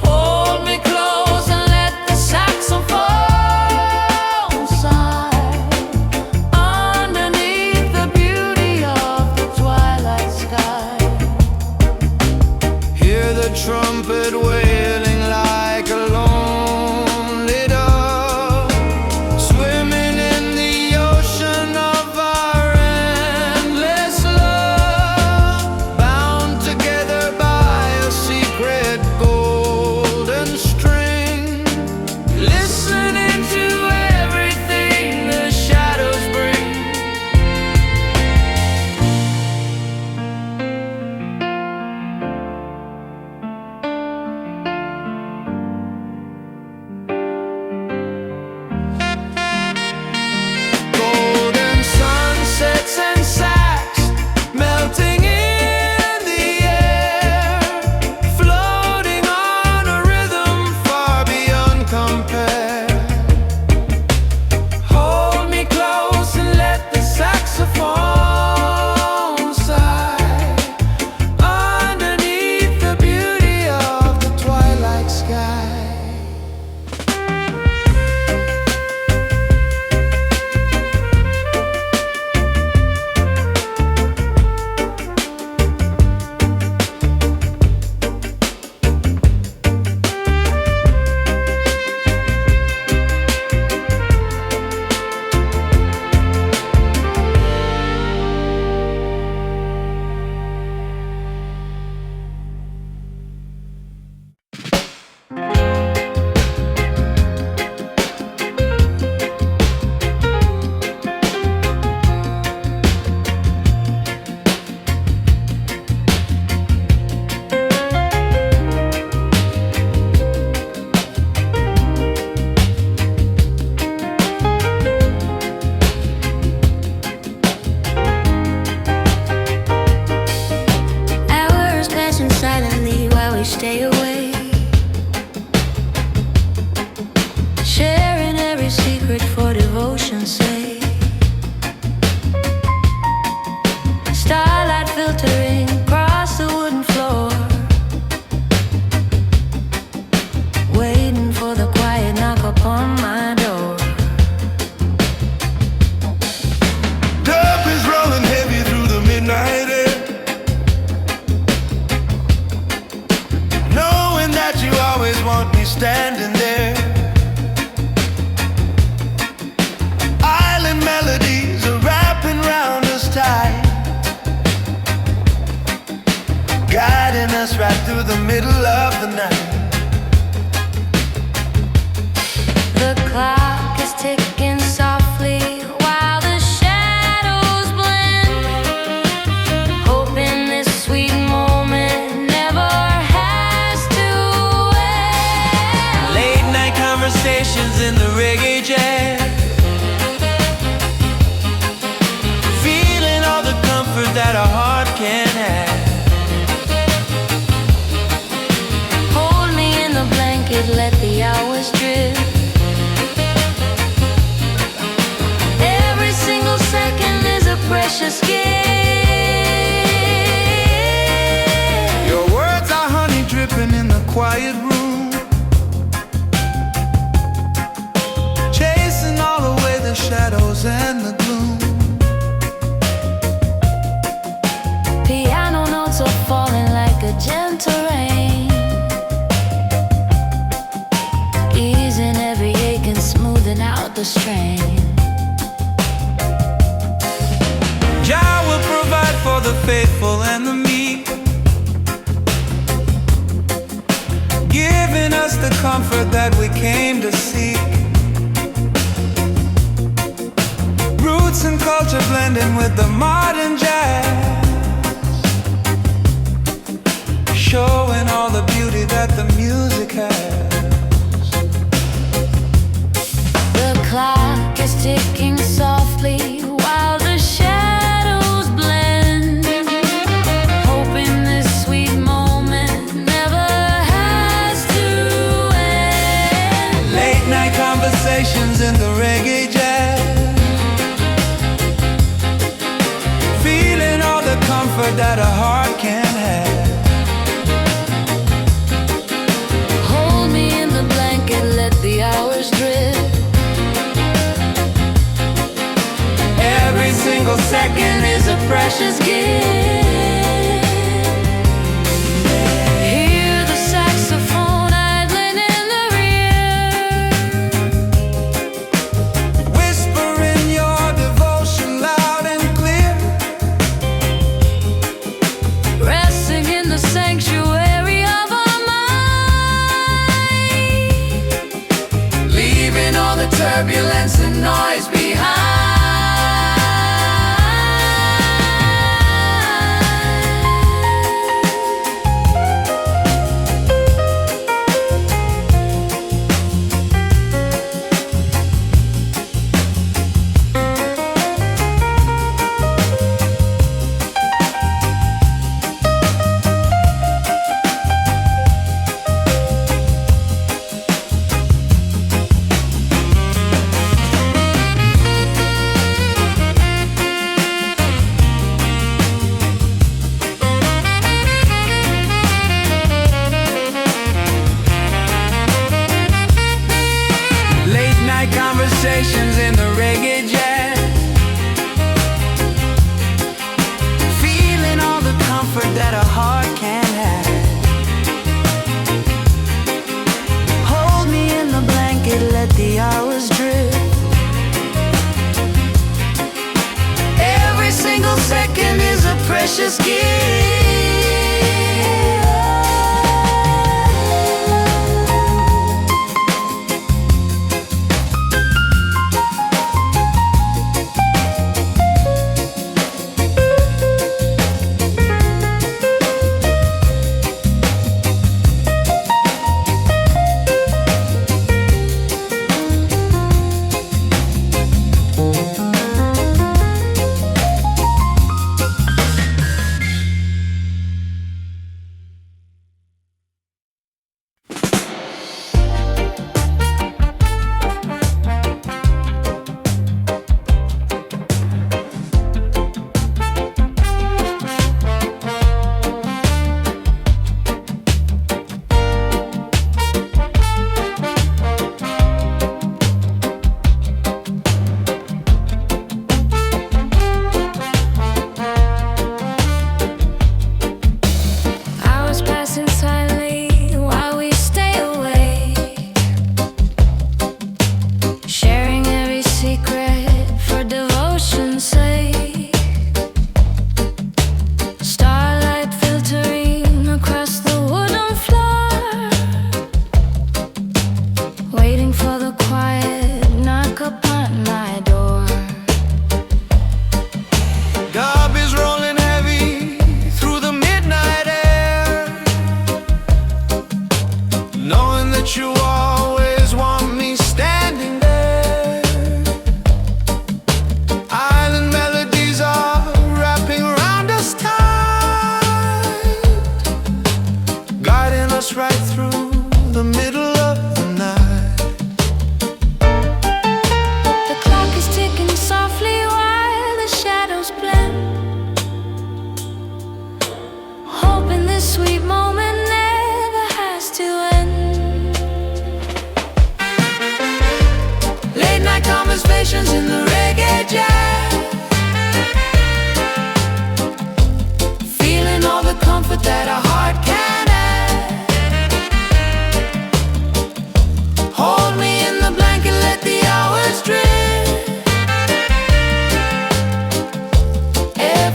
Hold me close and let the saxophone sigh underneath the beauty of the twilight sky. Hear the trumpet wailing like a lonely dove, swimming in the ocean of our endless love, bound together by a secret golden string, listening to everything the shadows bring. Golden sunsets and sax melting in the air, floating on a rhythm far beyond compare. Hold me close and let the saxophone sigh underneath the beauty of the twilight sky. Hours passing silently while we stay away, sharing every secret for devotion's sake. Starlight filtering across the wooden floor, waiting for the quiet knock upon my door. Dub is rolling heavy through the midnight air, knowing that you always want me standing there. Island melodies are wrapping round us tight, guiding us right through the middle of the night. The clock is ticking softly while the shadows blend, hoping this sweet moment never has to end. Late night conversations in the reggae jazz, feeling all the comfort that a heart can have. Hold me shadows and the gloom. Piano notes are falling like a gentle rain, easing every ache and smoothing out the strain. Jah will provide for the faithful and the meek, giving us the comfort that we came to seek. Roots and culture blending with the modern jazz, showing all the beauty that the music has. The clock is ticking softly while the shadows blend, hoping this sweet moment never has to end. Late night conversations in the reggae jazz, feeling all the comfort that a heart can have. Hold me in the blanket, let the hours drift. Every single second is a precious gift. Hear the saxophone idling in the rear, Whispering your devotion loud and clear. resting in the sanctuary of our mind, Leaving all the turbulence and noise behind. Conversations in the reggae jazz, feeling all the comfort that a heart can have. Hold me in the blanket, let the hours drift. Every single second is a precious gift.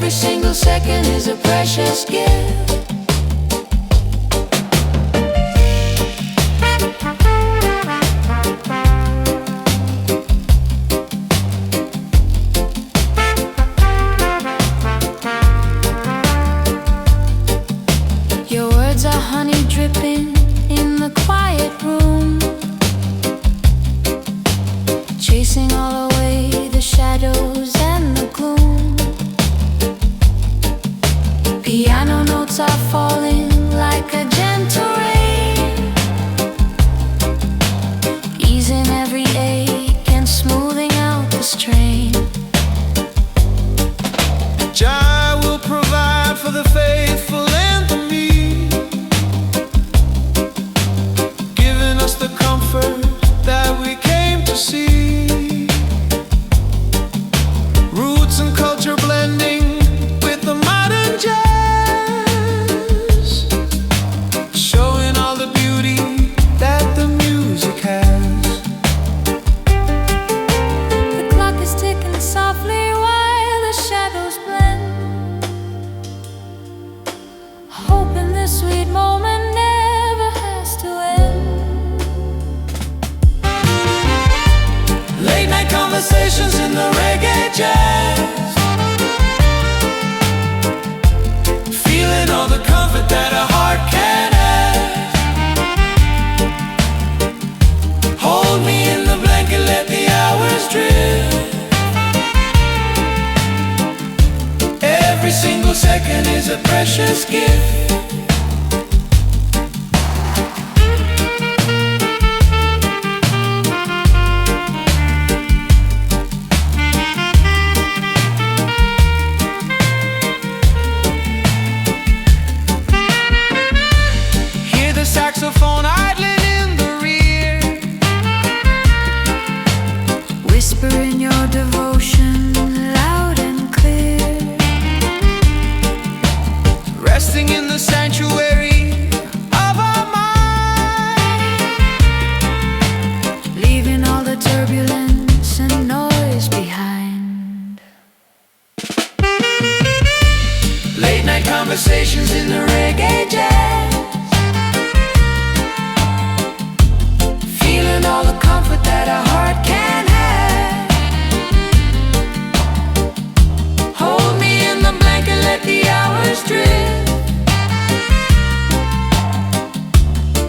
Every single second is a precious gift. Your words are honey dripping in the quiet room, chasing all away the shadows and the gloom. Piano notes are falling like a gentle rain, easing every ache and smoothing out the strain. Jah will provide for the faithful and the meek, giving us the comfort that we came to see. Roots and culture blending with the modern jazz, showing all the beauty that the music has. The clock is ticking softly while the shadows blend, hoping this sweet moment never has to end. Late night conversations in the reggae jazz, feeling all the comfort that a heart can ask. Hold me in the blanket, let the hours drift. Every single second is a precious gift. Hear the saxophone idling in the rear, Whisper in your devotion loud and clear, resting in the sanctuary of our mind, leaving all the turbulence and noise behind. late night conversations in the reggae jazz, feeling all the comfort that a heart can have. Hold me in the blanket, let the hours drift.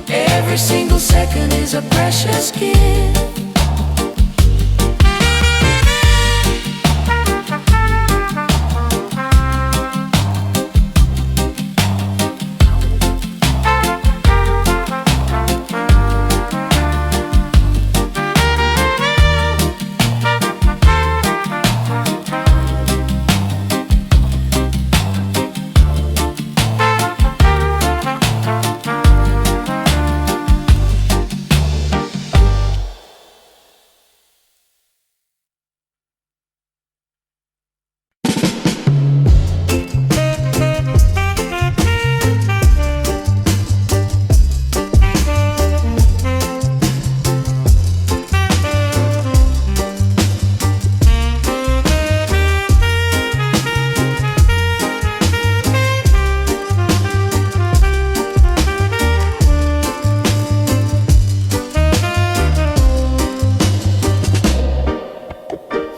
Every single second is a precious gift.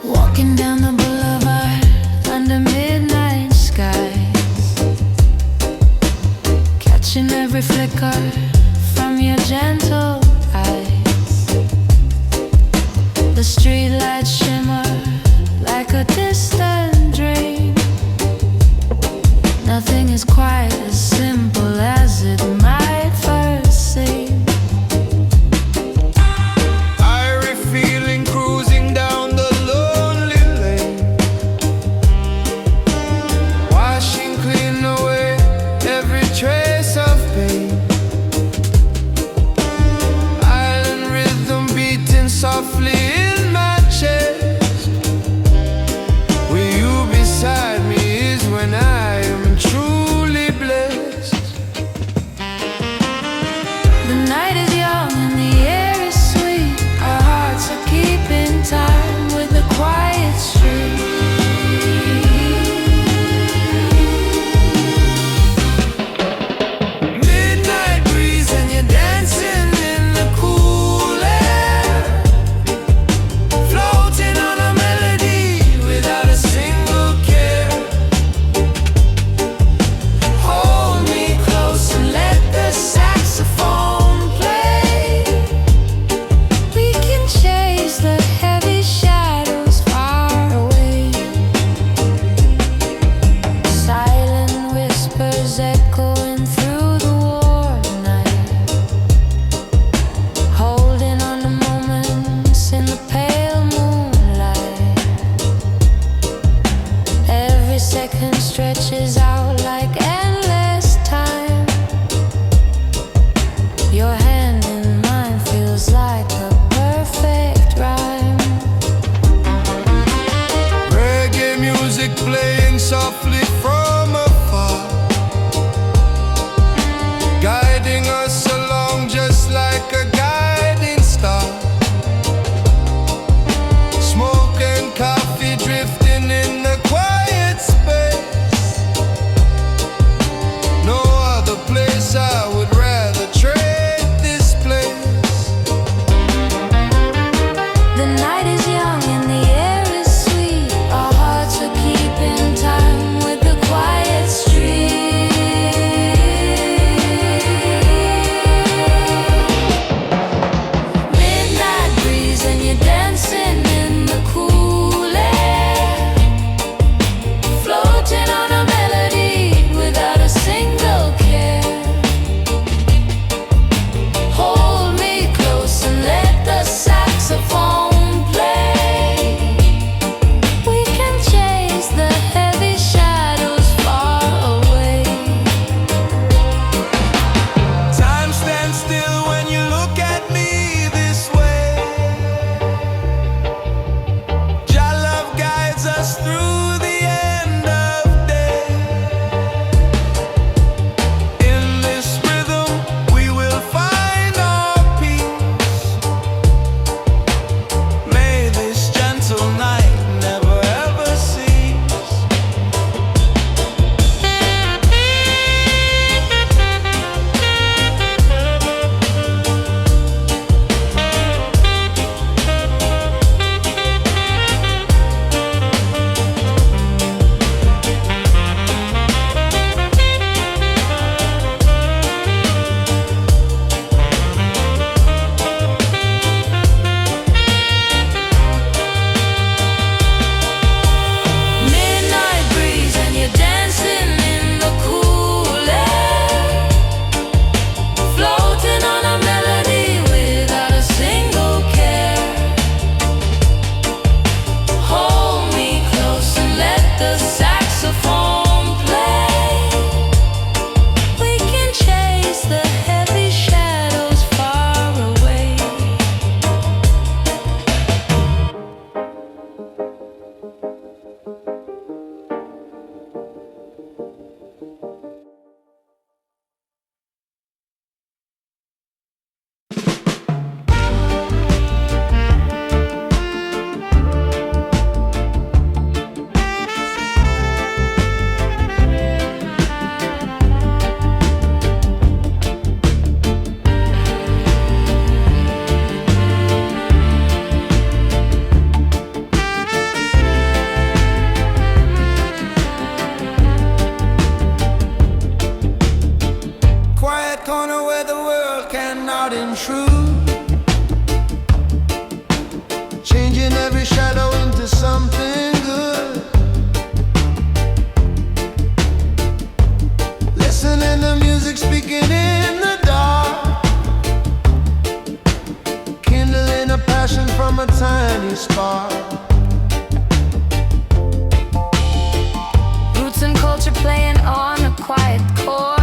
Walking down the boulevard under midnight skies, catching every flicker from your gentle eyes. The streetlights shimmer like a distant dream. Nothing is quite as simple as it might first seem. Irie feeling cruising down the lonely lane, washing clean away every trace of pain. Island rhythm beating softly in my chest. With you beside me is when I am truly second stretches out like endless time. Your hand in mine feels like a perfect rhyme. Reggae music playing softly from afar, guiding us along just like a guiding star. Smoke and coffee drifting in the quiet space. No other place I would rather trade this place. The night is young and the air is sweet. Our hearts are keeping time with the quiet street. Midnight breeze and you're dancing in the cool air, floating on a melody without a single care. Hold me close and let the saxophone play. We can chase the heavy shadows far away. Time stands still when you look at me this way. Your love guides us through the end of day. In this rhythm we will find our peace. May this gentle night never ever cease. Midnight breeze and you're dancing in the cool air, floating on a melody without a single care. Hold me close and let the saxophone play. We can chase the heavy shadows far away. Quiet corner where the world cannot intrude, changing every shadow into something good. Listening to music speaking in the dark, kindling a passion from a tiny spark. Roots and culture playing on a quiet chord,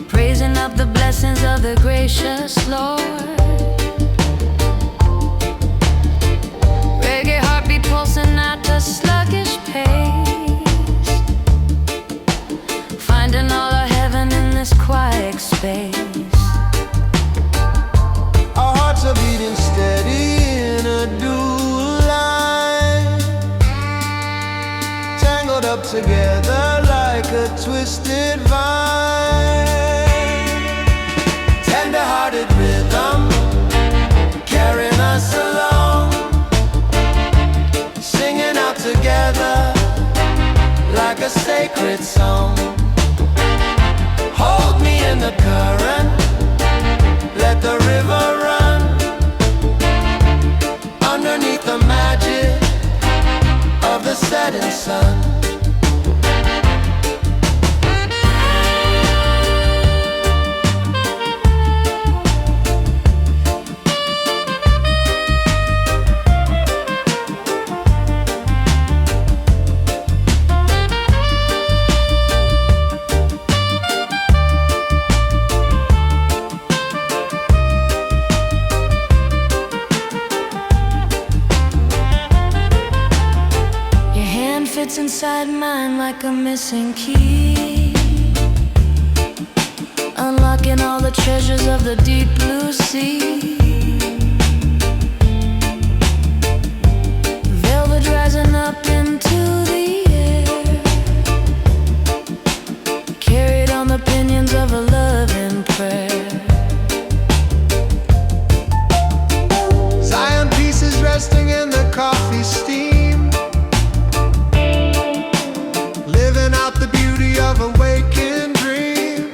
praising up the blessings of the gracious Lord. Reggae heartbeat pulsing at a sluggish pace, finding all our heaven in this quiet space. Our hearts are beating steady in a dual line, tangled up together like a twisted vine. Tender-hearted rhythm carrying us along, singing out together like a sacred song. Hold me in the current, let the river run, underneath the magic of the setting sun. that's inside mine like a missing key, unlocking all the treasures of the deep blue sea. Velvet rising up into the air, carried on the pinions of a loving prayer. Zion pieces resting in the coffee steam, living out the beauty of a waking dream.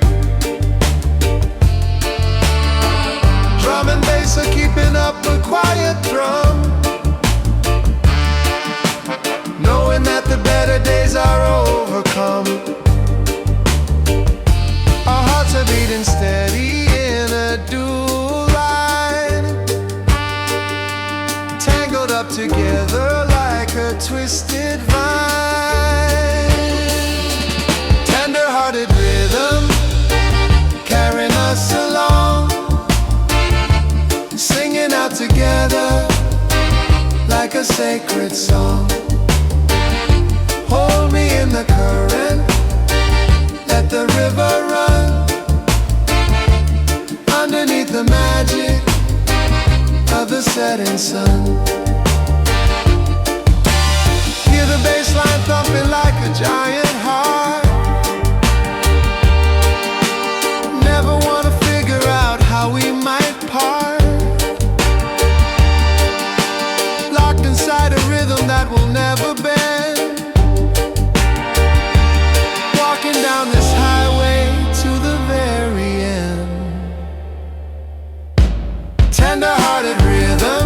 Drum and bass are keeping up a quiet drum, knowing that the better days are overcome. Our hearts are beating steady in a dual line, tangled up together like a twisted vine. Tender-hearted rhythm carrying us along, singing out together like a sacred song. Hold me in the current, let the river run, underneath the magic of the setting sun. Hear the bass line thumping like a giant heart. Never wanna figure out how we might part, locked inside a rhythm that will never bend, walking down this highway to the very end. Tender-hearted rhythm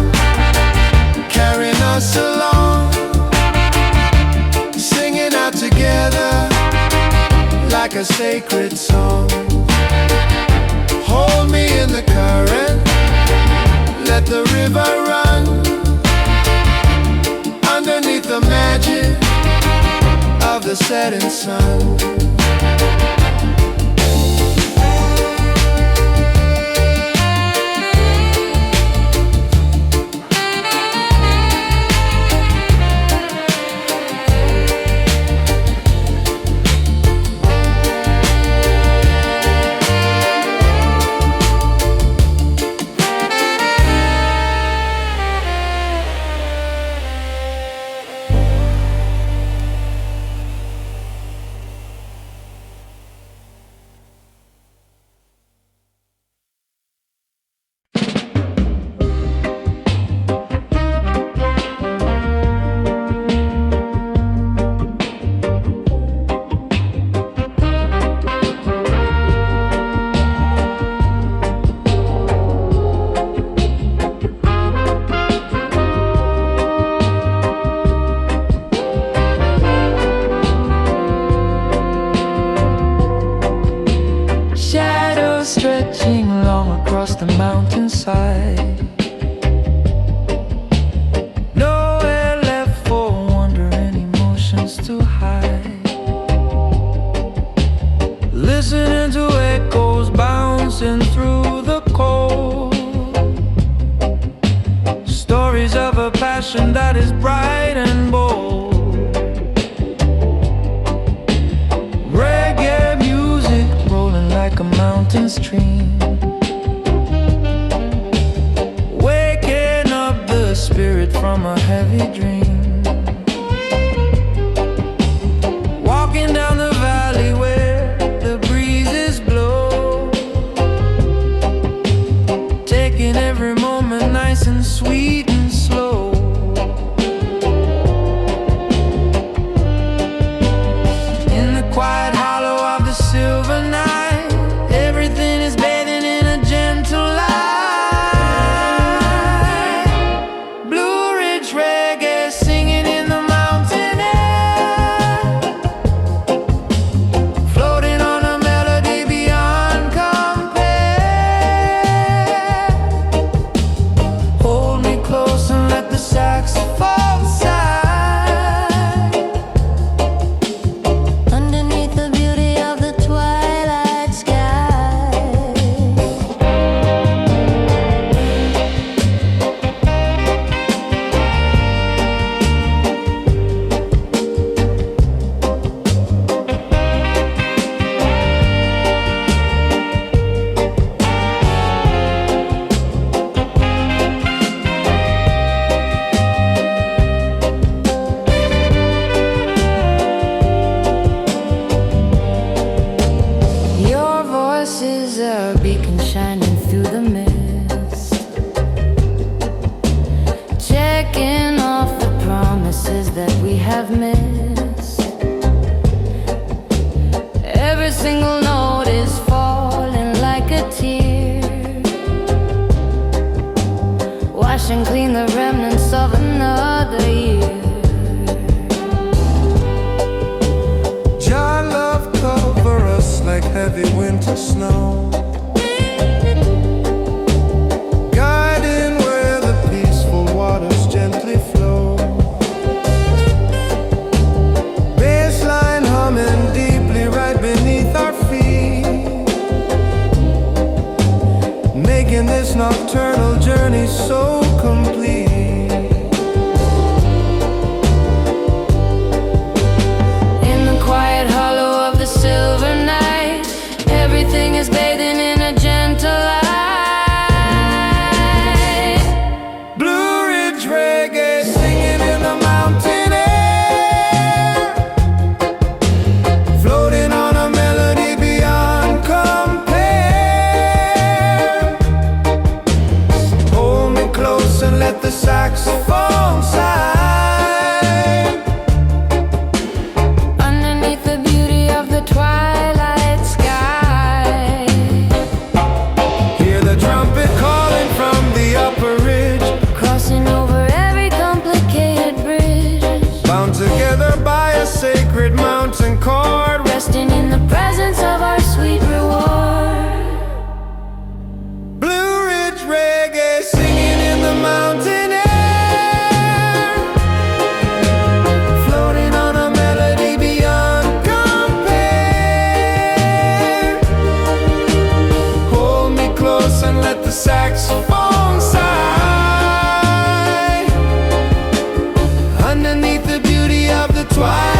carrying us along, singing out together like a sacred song. Hold me in the current, let the river run, underneath the magic of the setting sun. Stretching long across the mountainside, nowhere left for wandering emotions to hide. Listening to echoes bouncing through the cold, stories of a passion that is bright and bold. Reggae music rolling like a mountain stream, waking up the spirit from a heavy dream. Walking down the valley where the breezes blow, taking every moment nice and sweet and slow. In the quiet hollow of the silver night, everything is bathing in a gentle light. Blue Ridge reggae twilight.